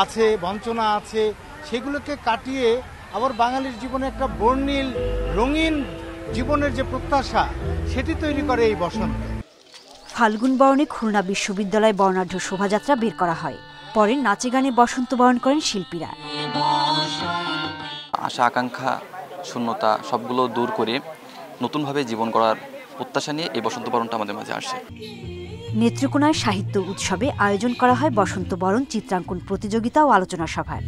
আছে, বঞ্চনা আছে, সেগুলোকে কাটিয়ে আবার বাঙালির জীবনে একটা বর্ণিল রঙিন জীবনের যে প্রত্যাশা, সেটি তৈরি করে এই বসন্ত। ফাল্গুন বরণে খুলনা বিশ্ববিদ্যালয় বর্ণাঢ্য শোভাযাত্রা বের করা হয়। পরে নাচে গানে বসন্ত বরণ করেন শিল্পীরা। আশা আকাঙ্ক্ষা শূন্যতা সবগুলো দূর করে নতুনভাবে জীবন গড়ার প্রত্যাশা নিয়ে এই বসন্ত বরণটা আমাদের মাঝে আসে। নেত্রকোনায় সাহিত্য উৎসবে আয়োজন করা হয় বসন্ত বরণ চিত্রাঙ্কন প্রতিযোগিতা ও আলোচনা সভার।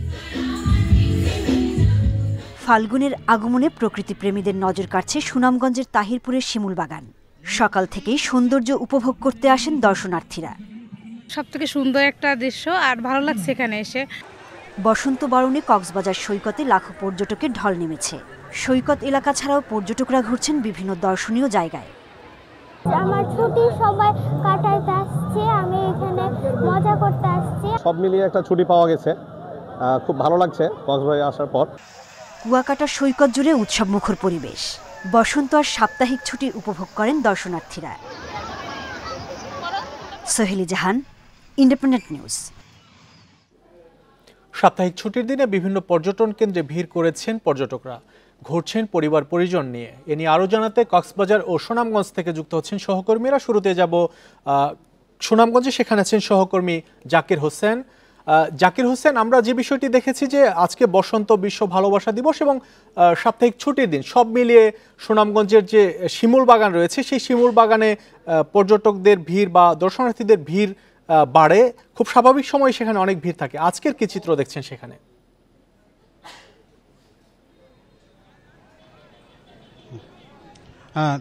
ফাল্গুনের আগমনে প্রকৃতি প্রেমীদের নজর কাড়ছে সুনামগঞ্জের তাহিরপুরের শিমুল বাগান। সকাল থেকেই সৌন্দর্য উপভোগ করতে আসেন দর্শনার্থীরা। সবথেকে সুন্দর একটা দৃশ্য, আর ভালো লাগছে এখানে এসে। বসন্ত বরণে কক্সবাজার সৈকতে লাখো পর্যটকের ঢল নেমেছে। সৈকত এলাকা ছাড়াও পর্যটকরা ঘুরছেন বিভিন্ন দর্শনীয় জায়গায়। আমার ছুটি সবাই কাটাইতে আসছে, আমি এখানে মজা করতে আসছি। সব মিলিয়ে একটা ছুটি পাওয়া গেছে, খুব ভালো লাগছে কক্সবাজারে আসার পর। কুয়াকাটা সৈকত জুড়ে উৎসব মুখর পরিবেশ। বসন্ত আর সাপ্তাহিক ছুটি উপভোগ করেন দর্শনার্থীরা। সোহেলি জাহান, ইন্ডিপেন্ডেন্ট নিউজ। সাপ্তাহিক ছুটির দিনে বিভিন্ন পর্যটন কেন্দ্রে ভিড় করেছেন পর্যটকরা, ঘুরছেন পরিবার পরিজন নিয়ে। এ নিয়ে আরও জানাতে কক্সবাজার ও সুনামগঞ্জ থেকে যুক্ত হচ্ছেন সহকর্মীরা। শুরুতে যাব সুনামগঞ্জে সেখানে আছেন সহকর্মী জাকির হোসেন। জাকির হোসেন, আমরা যে বিষয়টি দেখেছি যে আজকে বসন্ত বিশ্ব ভালোবাসা দিবস এবং সাপ্তাহিক ছুটির দিন, সব মিলিয়ে সুনামগঞ্জের যে শিমুল বাগান রয়েছে সেই শিমুল বাগানে পর্যটকদের ভিড় বা দর্শনার্থীদের ভিড় বাড়ে। খুব স্বাভাবিক সময় সেখানে অনেক ভিড় থাকে। আজকের কি চিত্র দেখছেন সেখানে?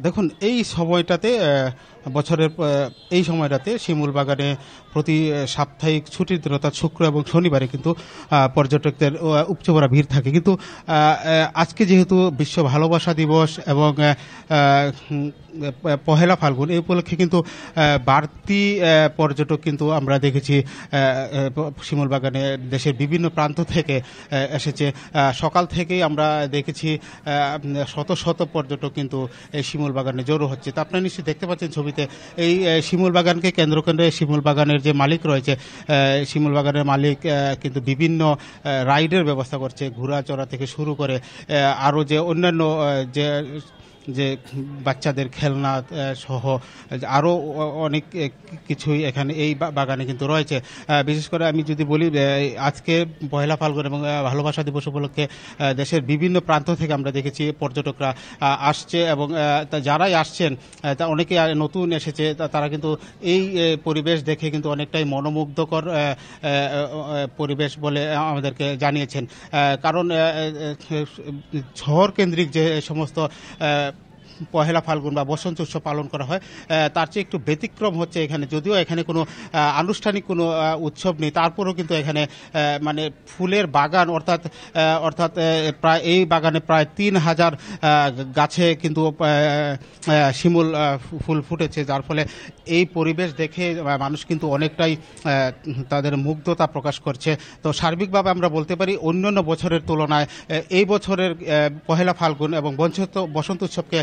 দেখুন, এই সময়টাতে বছরের এই সময়টাতে শিমুল বাগানে প্রতি সাপ্তাহিক ছুটির দিন অর্থাৎ শুক্র এবং শনিবারে কিন্তু পর্যটকদের উপচে পড়া ভিড় থাকে। কিন্তু আজকে যেহেতু বিশ্ব ভালোবাসা দিবস এবং পহেলা ফাল্গুন, এই উপলক্ষে কিন্তু বাড়তি পর্যটক কিন্তু আমরা দেখেছি শিমুল বাগানে দেশের বিভিন্ন প্রান্ত থেকে এসেছে। সকাল থেকেই আমরা দেখেছি শত শত পর্যটক কিন্তু এই শিমুল বাগানে জড়ো হচ্ছে। তা আপনারা নিশ্চয়ই দেখতে পাচ্ছেন ছবিতে, এই শিমুল বাগানকে কেন্দ্র করে শিমুল বাগানের যে মালিক রয়েছে, শিমুল বাগানের মালিক কিন্তু বিভিন্ন রাইডের ব্যবস্থা করছে, ঘোরাচড়া থেকে শুরু করে আরও যে অন্যান্য যে বাচ্চাদের খেলনা সহ আরও অনেক কিছুই এখানে এই বাগানে কিন্তু রয়েছে। বিশেষ করে আমি যদি বলি, আজকে পহেলা ফাল্গুন এবং ভালোবাসা দিবস উপলক্ষে দেশের বিভিন্ন প্রান্ত থেকে আমরা দেখেছি পর্যটকরা আসছে এবং যারাই আসছেন তা অনেকে নতুন এসেছে, তারা কিন্তু এই পরিবেশ দেখে কিন্তু অনেকটাই মনোমুগ্ধকর পরিবেশ বলে আমাদেরকে জানিয়েছেন। কারণ শহর কেন্দ্রিক যে সমস্ত পহেলা ফাল্গুন বা বসন্ত উৎসব পালন করা হয় তার চেয়ে একটু ব্যতিক্রম হচ্ছে এখানে। যদিও এখানে কোনো আনুষ্ঠানিক কোনো উৎসব নেই, তারপরেও কিন্তু এখানে মানে ফুলের বাগান অর্থাৎ প্রায় এই বাগানে প্রায় 3000 গাছে কিন্তু শিমুল ফুল ফুটেছে, যার ফলে এই পরিবেশ দেখে মানুষ কিন্তু অনেকটাই তাদের মুগ্ধতা প্রকাশ করছে। তো সার্বিকভাবে আমরা বলতে পারি অন্যান্য বছরের তুলনায় এই বছরের পহেলা ফাল্গুন এবং বসন্ত উৎসবকে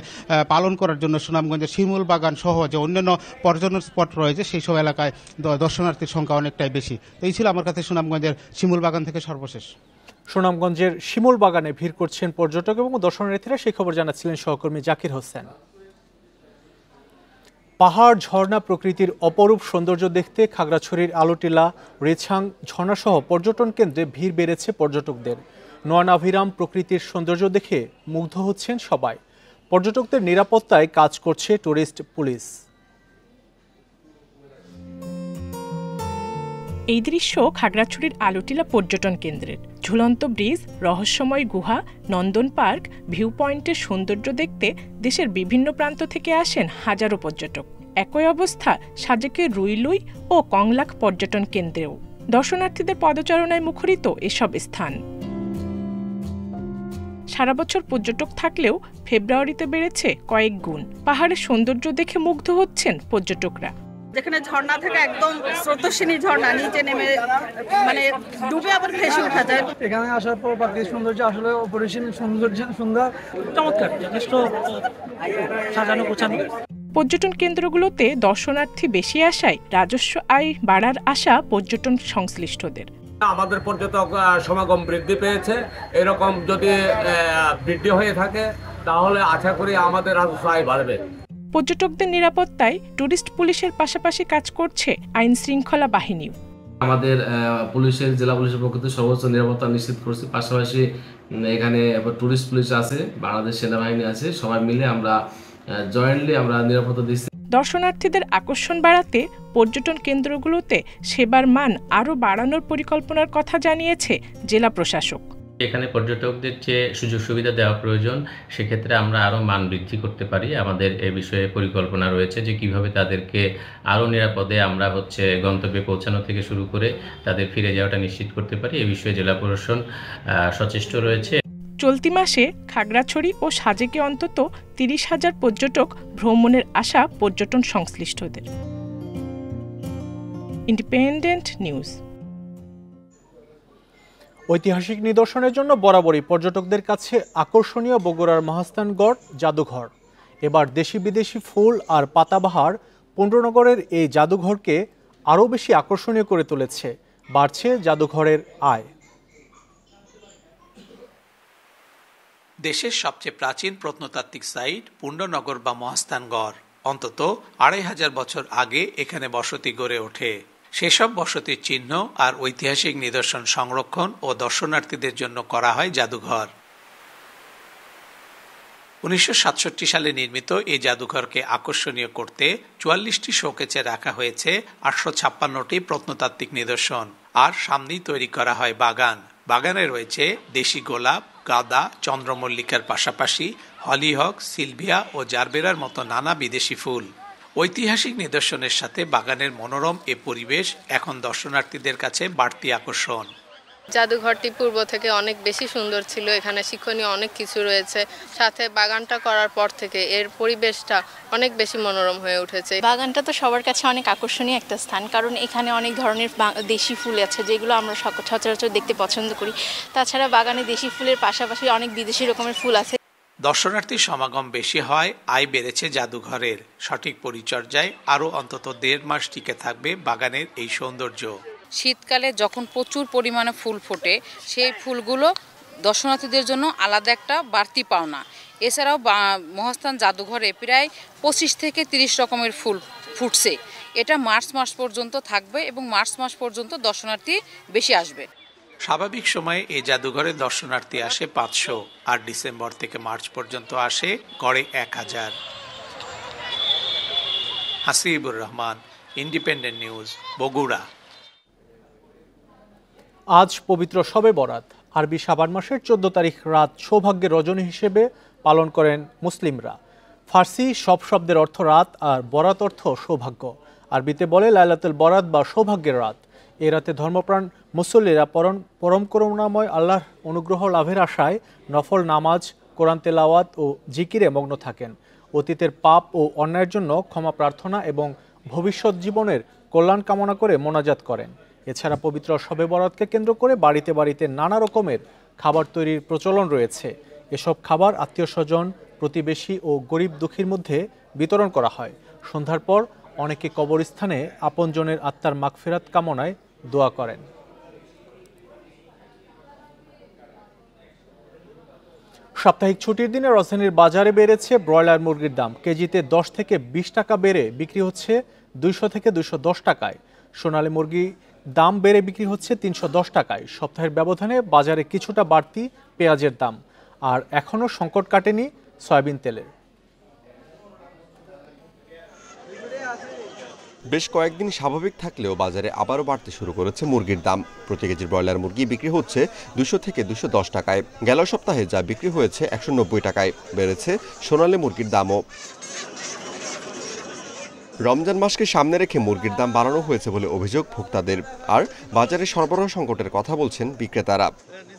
পালন করার জন্য সুনামগঞ্জের শিমুল বাগান সহ যে অন্যান্য পর্যটন স্পট রয়েছে সেই সব এলাকায় দর্শনার্থীর সংখ্যা অনেকটাই বেশি। তো এই ছিল আমার কাছে সুনামগঞ্জের শিমুল বাগান থেকে সর্বশেষ। সুনামগঞ্জের শিমুল বাগানে ভিড় করছেন পর্যটক এবং দর্শনার্থীরা, সেই খবর জানাচ্ছিলেন সহকর্মী জাকির হোসেন। পাহাড়, ঝর্ণা, প্রকৃতির অপরূপ সৌন্দর্য দেখতে খাগড়াছড়ির আলোটিলা, রেছাং ঝর্ণাসহ পর্যটন কেন্দ্রে ভিড় বেড়েছে পর্যটকদের। নয়নাভিরাম প্রকৃতির সৌন্দর্য দেখে মুগ্ধ হচ্ছেন সবাই। পর্যটকদের নিরাপত্তায় কাজ করছে টুরিস্ট পুলিশ। এই দৃশ্য খাগড়াছড়ির আলোটিলা পর্যটন কেন্দ্রের। ঝুলন্ত ব্রিজ, রহস্যময় গুহা, নন্দন পার্ক, ভিউ পয়েন্টের সৌন্দর্য দেখতে দেশের বিভিন্ন প্রান্ত থেকে আসেন হাজারো পর্যটক। একই অবস্থা সাজেকের রুইলুই ও কংলাক পর্যটন কেন্দ্রেও। দর্শনার্থীদের পদচারণায় মুখরিত এসব স্থান। সারা বছর পর্যটক থাকলেও ফেব্রুয়ারিতে বেড়েছে কয়েক গুণ। পাহাড়ের সৌন্দর্য দেখে মুগ্ধ হচ্ছেন পর্যটকরা। যেখানে ঝর্ণা থেকে একদম স্রোতস্বিনী ঝর্ণা নিচে নেমে মানে ডুবে আবার ভেসে ওঠা যায়। এখানে আসার পর প্রাকৃতিক সৌন্দর্য আসলে অপরিসীম সৌন্দর্য, সুন্দর, চমৎকার, যথেষ্ট সাজানো গোছানো। পর্যটন কেন্দ্রগুলোতে দর্শনার্থী বেশি আসায় রাজস্ব আয় বাড়ার আশা পর্যটন সংশ্লিষ্টদের। আমাদের পর্যটক সমাগম বৃদ্ধি পেয়েছে, এরকম যদি বৃদ্ধি হয়ে থাকে তাহলে আশা করি আমাদের রাজস্ব আয় বাড়বে। পর্যটকদের নিরাপত্তায় টুরিস্ট পুলিশের পাশাপাশি কাজ করছে আইন শৃঙ্খলা বাহিনীও। আমাদের পুলিশের, জেলা পুলিশের পক্ষ থেকে সর্বোচ্চ নিরাপত্তা নিশ্চিত করছি। পাশাপাশি এখানে টুরিস্ট পুলিশ আছে, বাংলাদেশ সেনাবাহিনী আছে, সবাই মিলে আমরা জয়েন্টলি আমরা নিরাপত্তা দিচ্ছি। দর্শনার্থীদের আকর্ষণ বাড়াতে পর্যটন কেন্দ্রগুলোতে সেবার মান আরও বাড়ানোর পরিকল্পনার কথা জানিয়েছে জেলা প্রশাসক। এখানে পর্যটকদের যে সুযোগ সুবিধা দেওয়া প্রয়োজন, সেক্ষেত্রে আমরা আরও মান বৃদ্ধি করতে পারি। আমাদের এ বিষয়ে পরিকল্পনা রয়েছে যে কিভাবে তাদেরকে আরও নিরাপদে আমরা গন্তব্যে পৌঁছানো থেকে শুরু করে তাদের ফিরে যাওয়াটা নিশ্চিত করতে পারি। এ বিষয়ে জেলা প্রশাসন সচেষ্ট রয়েছে। চলতি মাসে খাগড়াছড়ি ও সাজেকে অন্তত 30,000 পর্যটক ভ্রমণের আশা পর্যটন সংশ্লিষ্টদের। Independent news. ঐতিহাসিক নিদর্শনের জন্য বরাবরই পর্যটকদের কাছে আকর্ষণীয় বগুড়ার মহাস্থানগড় জাদুঘর। এবার দেশি বিদেশি ফুল আর পাতাবাহার পুণ্ড্রনগরের এই জাদুঘরকে আরও বেশি আকর্ষণীয় করে তুলেছে। বাড়ছে জাদুঘরের আয়। দেশের সবচেয়ে প্রাচীন প্রত্নতাত্ত্বিক সাইট পুণ্ড্রনগর বা মহাস্থানগড়। অন্তত 2500 বছর আগে এখানে বসতি গড়ে ওঠে। সেসব বসতির চিহ্ন আর ঐতিহাসিক নিদর্শন সংরক্ষণ ও দর্শনার্থীদের জন্য করা হয় জাদুঘর। 1967 সালে নির্মিত এই জাদুঘরকে আকর্ষণীয় করতে 44টি শোকেসে রাখা হয়েছে 856টি প্রত্নতাত্ত্বিক নিদর্শন। আর সামনেই তৈরি করা হয় বাগান। বাগানে রয়েছে দেশি গোলাপ, গাঁদা, চন্দ্রমল্লিকার পাশাপাশি হলিহক, সিলভিয়া ও জারবেরার মতো নানা বিদেশি ফুল। ঐতিহাসিক নিদর্শনের সাথে বাগানের মনোরম এ পরিবেশ এখন দর্শনার্থীদের কাছে বাড়তি আকর্ষণ। জাদুঘরটি পূর্ব থেকে অনেক বেশি সুন্দর ছিল, এখানে শিক্ষণীয় অনেক কিছু রয়েছে। সাথে বাগানটা করার পর থেকে এর পরিবেশটা অনেক বেশি মনোরম হয়ে উঠেছে। বাগানটা তো সবার কাছে অনেক আকর্ষণীয় একটা স্থান, কারণ এখানে অনেক ধরনের দেশি ফুল আছে যেগুলো আমরা সচরাচর দেখতে পছন্দ করি। তাছাড়া বাগানে দেশি ফুলের পাশাপাশি অনেক বিদেশি রকমের ফুল আছে। দর্শনার্থীর সমাগম বেশি হয়, আয় বেড়েছে জাদুঘরের। সঠিক পরিচর্যায় আরও অন্তত 1.5 মাস টিকে থাকবে বাগানের এই সৌন্দর্য। শীতকালে যখন প্রচুর পরিমাণে ফুল ফোটে, সেই ফুলগুলো দর্শনার্থীদের জন্য আলাদা একটা বাড়তি পাওনা। এছাড়াও মহাস্থান জাদুঘরে প্রায় 25 থেকে 30 রকমের ফুল ফুটছে। এটা মার্চ মাস পর্যন্ত থাকবে এবং মার্চ মাস পর্যন্ত দর্শনার্থী বেশি আসবে। স্বাভাবিক সময়ে এই জাদুঘরে দর্শনার্থী আসে 500, আর ডিসেম্বর থেকে মার্চ পর্যন্ত আসে গড়ে 1000। Hasibur Rahman, Independent news, Bogura. আজ পবিত্র শবে বরাত, আরবি শাবান মাসের 14 তারিখ রাত সৌভাগ্যের রজনী হিসেবে পালন করেন মুসলিমরা। ফার্সি সব শব্দের অর্থ রাত, আর বরাত অর্থ সৌভাগ্য। আরবিতে বলে লাইলাতুল বরাত বা সৌভাগ্যের রাত। এ রাতে ধর্মপ্রাণ মুসল্লিরা পরম করুণাময় আল্লাহর অনুগ্রহ লাভের আশায় নফল নামাজ, কোরআন তেলাওয়াত ও জিকিরে মগ্ন থাকেন। অতীতের পাপ ও অন্যায়ের জন্য ক্ষমা প্রার্থনা এবং ভবিষ্যৎ জীবনের কল্যাণ কামনা করে মোনাজাত করেন। এছাড়া পবিত্র শবে বরাতকে কেন্দ্র করে বাড়িতে বাড়িতে নানা রকমের খাবার তৈরির প্রচলন রয়েছে। এসব খাবার আত্মীয় স্বজন, প্রতিবেশী ও গরিব দুঃখীর মধ্যে বিতরণ করা হয়। সন্ধ্যার পর অনেকে কবরস্থানে আপনজনের আত্মার মাগফিরাত কামনায় দোয়া করেন। সাপ্তাহিক ছুটির দিনে রাজধানীর বাজারে বেড়েছে ব্রয়লার মুরগির দাম। কেজিতে 10 থেকে 20 টাকা বেড়ে বিক্রি হচ্ছে 200 থেকে 210 টাকায়। সোনালী মুরগি দাম বেড়ে বিক্রি হচ্ছে 310 টাকায়। সপ্তাহের ব্যবধানে বাজারে কিছুটা বাড়তি পেঁয়াজের দাম। আর এখনও সংকট কাটেনি সয়াবিন তেলের। বেশ কয়েকদিন স্বাভাবিক থাকলেও বাজারে আবারও বাড়তে শুরু করেছে মুরগির দাম। প্রতি কেজি ব্রয়লার মুরগি বিক্রি হচ্ছে 200 থেকে 210 টাকায়। গেল সপ্তাহে যা বিক্রি হয়েছে 190 টাকায়। বেড়েছে সোনালী মুরগির দামও। রমজান মাসকে সামনে রেখে মুরগির দাম বাড়ানো হয়েছে বলে অভিযোগ ভোক্তাদের। আর বাজারে সরবরাহ সংকটের কথা বলছেন বিক্রেতারা।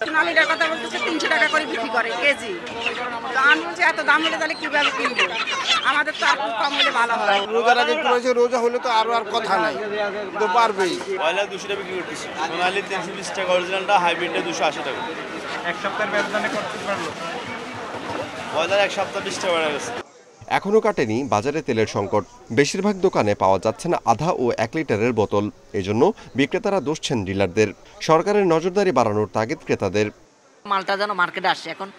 সোনালীটার কথা বলতেছে 300 টাকা করে বিক্রি করে কেজি। তো আমি বলছি এত দাম হলে তাহলে কিভাবে কিনবো? আমাদের তো একটু কম হলে ভালো হয়। রোজার আগে করেছে, রোজা হলে তো আরো আর কথা নাই, তো পারবেই। ব্রয়লার 200 টাকা বিক্রি করতেছি, সোনালী 320 টাকা, অরিজিনালটা হাইব্রিডটা 280 টাকা। এক সপ্তাহের ব্যবধানে করতে পারলো। ব্রয়লার এক সপ্তাহ 20 টাকা বেড়ে গেছে। এখনও কাটেনি বাজারে তেলের সংকট। বেশিরভাগ দোকানে পাওয়া যাচ্ছে না আধা ও 1 লিটারের বোতল। এজন্য বিক্রেতারা দোষছেন ডিলারদের। সরকারের নজরদারি বাড়ানোর তাগিদ ক্রেতাদের। মালটা যেন মার্কেটে আসছে, এখন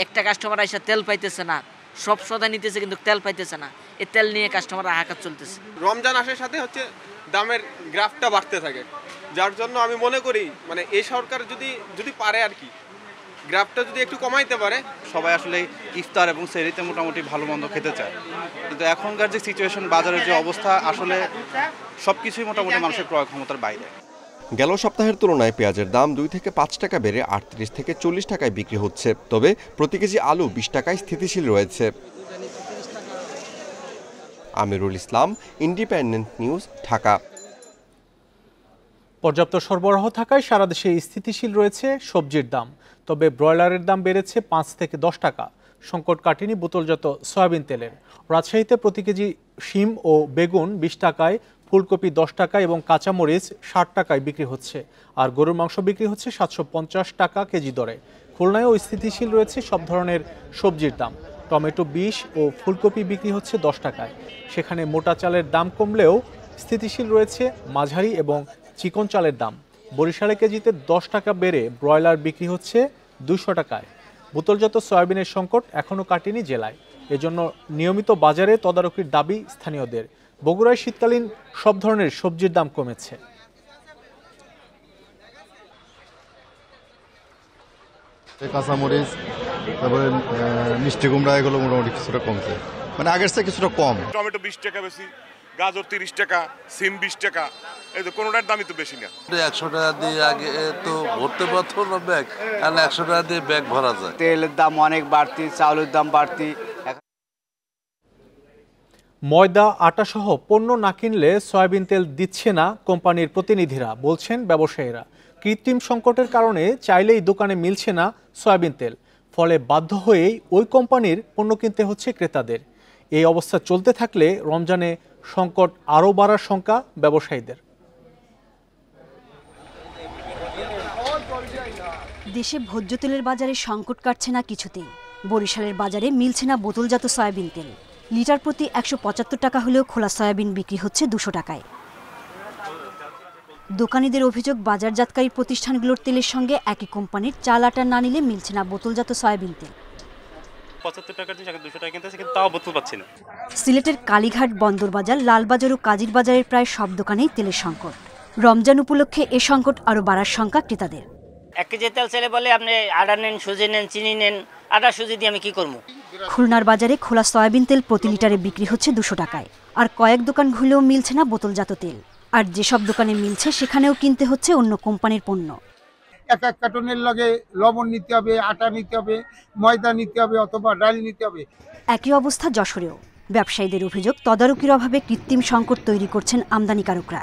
একটা কাস্টমার এসে তেল পাইতেছে না, সব সদা নিতেছে কিন্তু তেল পাইতেছে না। এই তেল নিয়ে কাস্টমার হাহাকার চলতেছে। রমজান আসার সাথে হচ্ছে দামের গ্রাফটা বাড়তে থাকে, যার জন্য আমি মনে করি মানে এই সরকার যদি পারে আর কি গ্রাফটা যদি একটু কমাইতে পারে। সবাই আসলে ইফতার এবং সেহরিতে মোটামুটি ভালো মন্দ খেতে চায়, কিন্তু এখনকার যে সিচুয়েশন, বাজারের যে অবস্থা, আসলে সবকিছুই মোটামুটি মানুষের ক্রয় ক্ষমতার বাইরে। গেল সপ্তাহের তুলনায় পেঁয়াজের দাম 2 থেকে 5 টাকা বেড়ে 38 থেকে 40 টাকায় বিক্রি হচ্ছে। তবে প্রতি কেজি আলু 20 টাকায় স্থিতিশীল রয়েছে। Amirul Islam, independent News, Dhaka. পর্যাপ্ত সরবরাহ থাকায় সারা দেশে স্থিতিশীল রয়েছে সবজির দাম। তবে ব্রয়লারের দাম বেড়েছে 5 থেকে 10 টাকা। সংকট কাটেনি বোতলজাত সয়াবিন তেলের। রাজশাহীতে প্রতি কেজি শিম ও বেগুন 20 টাকায়, ফুলকপি 10 টাকায় এবং কাঁচামরিচ 60 টাকায় বিক্রি হচ্ছে। আর গরুর মাংস বিক্রি হচ্ছে 750 টাকা কেজি দরে। খুলনায়ও স্থিতিশীল রয়েছে সব ধরনের সবজির দাম। টমেটো 20 ও ফুলকপি বিক্রি হচ্ছে 10 টাকায়। সেখানে মোটা চালের দাম কমলেও স্থিতিশীল রয়েছে মাঝারি এবং চিকন চালের দাম। বরিশালে কেজিতে 10 টাকা বেড়ে ব্রয়লার বিক্রি হচ্ছে 200 টাকায়। বোতলজাত সয়াবিনের সংকট এখনও কাটেনি জেলায়। এজন্য নিয়মিত বাজারে তদারকির দাবি স্থানীয়দের। বগুড়ায় শীতকালীন সব ধরনের সবজির দাম কমেছে। কাঁচামরিচ, তারপরে মিষ্টি কুমড়া, এগুলো মোটামুটি কিছুটা কমছে, মানে আগের চেয়ে কিছুটা কম। টমেটো 20 টাকা বেশি, গাজর 30 টাকা, সিম 20 টাকা, এই তো কোনোটার দামই তো বেশি না। 100 টাকা দিয়ে আগে তো ভরতে পারতো না ব্যাগ, আর 100 টাকা দিয়ে ব্যাগ ভরা যায়। তেলের দাম অনেক বাড়তি, চাউলের দাম বাড়তি। ময়দা, আটা সহ পণ্য না কিনলে সয়াবিন তেল দিচ্ছে না কোম্পানির প্রতিনিধিরা, বলছেন ব্যবসায়ীরা। কৃত্রিম সংকটের কারণে চাইলেই দোকানে মিলছে না সয়াবিন তেল, ফলে বাধ্য হয়েই ওই কোম্পানির পণ্য কিনতে হচ্ছে ক্রেতাদের। এই অবস্থা চলতে থাকলে রমজানে সংকট আরও বাড়ার শঙ্কা ব্যবসায়ীদের। দেশে ভোজ্য তেলের বাজারে সংকট কাটছে না কিছুতেই। বরিশালের বাজারে মিলছে না বোতলজাত সয়াবিন তেল। লিটার প্রতি 175 টাকা হলেও খোলা সয়াবিন বিক্রি হচ্ছে 200 টাকায়। দোকানিদের অভিযোগ, বাজারজাতকারী প্রতিষ্ঠানগুলোর তেলের সঙ্গে একই কোম্পানির চাল আটা না নিলে মিলছে না বোতলজাত সয়াবিন তেল। 75 টাকার জিনিস 200 টাকা কিনতেছে, কিন্তু তাও বোতল পাচ্ছি না। সিলেটের কালীঘাট, বন্দরবাজার, লালবাজার ও কাজির বাজারের প্রায় সব দোকানেই তেলের সংকট। রমজান উপলক্ষে এ সংকট আরও বাড়ার শঙ্কা ক্রেতাদের। 1 কেজি তেল ছেলে বলে আপনি আটা নেন, সুজি নেন, চিনি নেন, আটা সুজি দিয়ে আমি কি করবো? খুলনার বাজারে খোলা সয়াবিন তেল প্রতি লিটারে বিক্রি হচ্ছে 200 টাকায়। আর কয়েক দোকান ঘুরলেও মিলছে না বোতলজাত তেল। আর যেসব দোকানে মিলছে সেখানেও কিনতে হচ্ছে অন্য কোম্পানির পণ্য। এক কার্টনের লগে লবণ নিতে হবে, আটা নিতে হবে, ময়দা নিতে হবে, অথবা ডাল নিতে হবে। একই অবস্থা যশোরেও। ব্যবসায়ীদের অভিযোগ, তদারকির অভাবে কৃত্রিম সংকট তৈরি করছেন আমদানিকারকরা।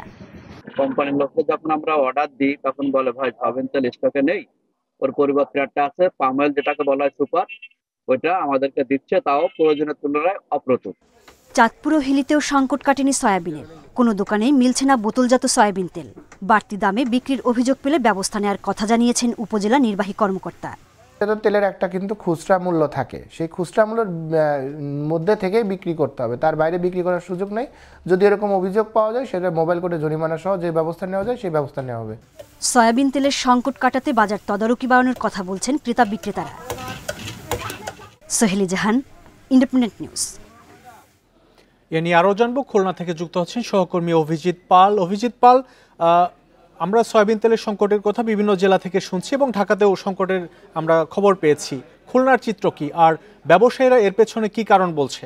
কোম্পানির লোককে যখন আমরা অর্ডার দিই তখন বলে ভাই সয়াবিন তেল স্টকে নেই, ওর পরিবর্তে একটা আছে পাম অয়েল, যেটাকে বলা হয় সুপার, ওইটা আমাদেরকে দিচ্ছে, তাও প্রয়োজনের তুলনায় অপ্রতুল। চাঁদপুর ও হিলিতেও সংকট কাটেনি সয়াবিনের। কোনো দোকানেই মিলছে না বোতলজাত সয়াবিন তেল। বাড়তি দামে বিক্রির অভিযোগ পেলে ব্যবস্থা নেওয়ার কথা জানিয়েছেন উপজেলা নির্বাহী কর্মকর্তা। তেলের একটা কিন্তু খুচরা মূল্য থাকে, সেই খুচরা মূল্যের মধ্যে থেকেই বিক্রি করতে হবে, তার বাইরে বিক্রি করার সুযোগ নেই। যদি এরকম অভিযোগ পাওয়া যায় সেটা মোবাইল কোর্টে জরিমানা সহ যে ব্যবস্থা নেওয়া যায় সেই ব্যবস্থা নেওয়া হবে। সয়াবিন তেলের সংকট কাটাতে বাজার তদারকি বাড়ানোর কথা বলছেন ক্রেতা বিক্রেতারা। সোহেলি জাহান, ইন্ডিপেন্ডেন্ট নিউজ। এ নিয়ে আরও জানবো, খুলনা থেকে যুক্ত হচ্ছেন সহকর্মী অভিজিৎ পাল। অভিজিৎ পাল, আমরা সয়াবিন তেলের সংকটের কথা বিভিন্ন জেলা থেকে শুনছি এবং ঢাকাতেও সংকটের আমরা খবর পেয়েছি। খুলনার চিত্র কি, আর ব্যবসায়ীরা এর পেছনে কি কারণ বলছে?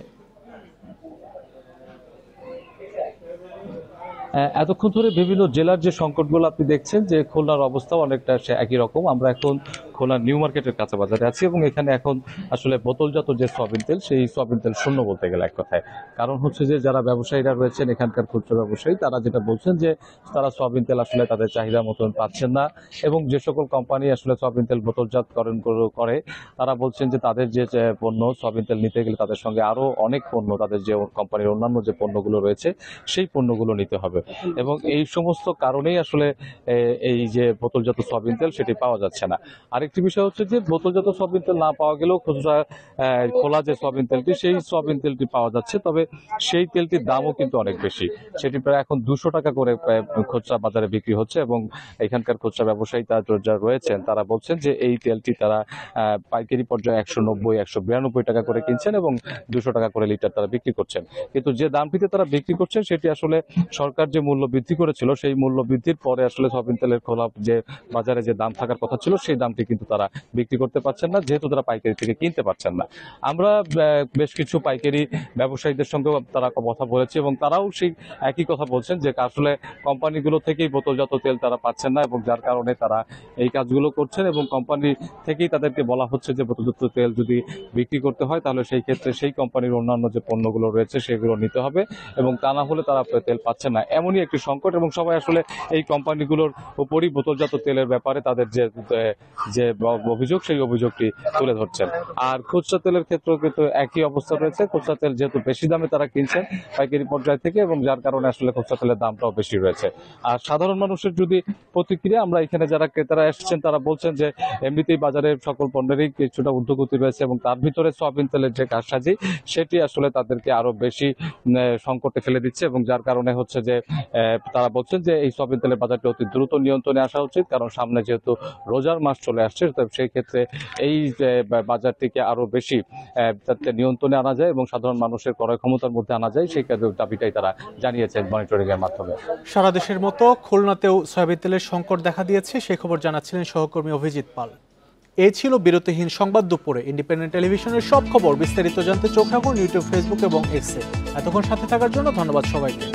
এতক্ষণ ধরে বিভিন্ন জেলার যে সংকটগুলো আপনি দেখছেন, যে খুলনার অবস্থাও অনেকটা একই রকম। আমরা এখন খুলনার নিউ মার্কেটের কাঁচা বাজারে আছি এবং এখানে এখন আসলে বোতলজাত যে সয়াবিন তেল, সেই সয়াবিন তেল শূন্য বলতে গেলে এক কথায়। কারণ হচ্ছে যে যারা ব্যবসায়ীরা রয়েছেন এখানকার খুচরা ব্যবসায়ী, তারা যেটা বলছেন যে তারা সয়াবিন তেল আসলে তাদের চাহিদা মতন পাচ্ছেন না, এবং যে সকল কোম্পানি আসলে সয়াবিন তেল বোতলজাতকরণ করে তারা বলছেন যে তাদের যে পণ্য সয়াবিন তেল নিতে গেলে তাদের সঙ্গে আরও অনেক পণ্য, তাদের যে কোম্পানির অন্যান্য যে পণ্যগুলো রয়েছে সেই পণ্যগুলো নিতে হবে, এবং এই সমস্ত কারণেই আসলে এই যে বোতলজাত সয়াবিন তেল সেটি পাওয়া যাচ্ছে না। আরেকটি বিষয় হচ্ছে যে বোতলজাত সয়াবিন তেল না পাওয়া গেলেও খুচরা খোলা যে সয়াবিন তেলটি, সেই সয়াবিন তেলটি পাওয়া যাচ্ছে, তবে সেই তেলটির দামও কিন্তু অনেক বেশি। সেটি প্রায় এখন 200 টাকা করে খুচরা বাজারে বিক্রি হচ্ছে, এবং এখানকার খুচরা ব্যবসায়ী যারা রয়েছেন তারা বলছেন যে এই তেলটি তারা পাইকারি পর্যায়ে 190-192 টাকা করে কিনছেন এবং 200 টাকা করে লিটার তারা বিক্রি করছেন। কিন্তু যে দামটিতে তারা বিক্রি করছেন সেটি আসলে সরকার যে মূল্য বৃদ্ধি করেছিল, সেই মূল্য বৃদ্ধির পরে আসলে সয়াবিন তেলের খোলা যে বাজারে যে দাম থাকার কথা ছিল সেই দামটি কিন্তু তারা বিক্রি করতে পারছেন না, যেহেতু তারা পাইকারি থেকে কিনতে পারছেন না। আমরা বেশ কিছু পাইকারি ব্যবসায়ীদের সঙ্গেও তারা কথা বলেছি এবং তারাও সেই একই কথা বলছেন যে আসলে কোম্পানিগুলো থেকেই বোতলজাত তেল তারা পাচ্ছেন না, এবং যার কারণে তারা এই কাজগুলো করছেন, এবং কোম্পানি থেকেই তাদেরকে বলা হচ্ছে যে বোতলজাত তেল যদি বিক্রি করতে হয় তাহলে সেই ক্ষেত্রে সেই কোম্পানির অন্যান্য যে পণ্যগুলো রয়েছে সেগুলো নিতে হবে, এবং তা না হলে তারা তেল পাচ্ছেন না। এমনই একটি সংকট, এবং সবাই আসলে এই কোম্পানিগুলোর উপরই বোতলজাত তেলের ব্যাপারে তাদের যে অভিযোগ সেই অভিযোগটি তুলে ধরছেন। আর খুচরা তেলের ক্ষেত্রেও কিন্তু একই অবস্থা রয়েছে। খুচরা তেল যেহেতু বেশি দামে তারা কিনছেন পাইকারি পর্যায় থেকে, এবং যার কারণে আসলে খুচরা তেলের দামটাও বেশি রয়েছে। আর সাধারণ মানুষের যদি প্রতিক্রিয়া, আমরা এখানে যারা ক্রেতারা এসেছেন তারা বলছেন যে এমনিতেই বাজারে সকল পণ্যেরই কিছুটা ঊর্ধ্বগতি রয়েছে, এবং তার ভিতরে সয়াবিন তেলের যে কারসাজি সেটি আসলে তাদেরকে আরো বেশি সংকটে ফেলে দিচ্ছে, এবং যার কারণে হচ্ছে যে তারা বলছেন যে এই সয়াবিন তেলের বাজারটি অতি দ্রুত নিয়ন্ত্রণে আসা উচিত, কারণ সামনে যেহেতু রোজার মাস চলে আসছে। আসছে, সেই ক্ষেত্রে এই বাজারটিকে আরো বেশি যাতে নিয়ন্ত্রণে আনা যায় এবং সাধারণ মানুষের ক্রয় ক্ষমতার মধ্যে আনা যায় সেই দাবিটাই তারা জানিয়েছেন মনিটরিং এর মাধ্যমে। সারা দেশের মতো খুলনাতেও সয়াবিন তেলের সংকট দেখা দিয়েছে, সেই খবর জানাচ্ছিলেন সহকর্মী অভিজিৎ পাল। এই ছিল বিরতিহীন সংবাদ দুপুরে। ইন্ডিপেন্ডেন্ট টেলিভিশনের সব খবর বিস্তারিত জানতে চোখ রাখুন ইউটিউব, ফেসবুক এবং এক্সে। এতক্ষণ সাথে থাকার জন্য ধন্যবাদ সবাইকে।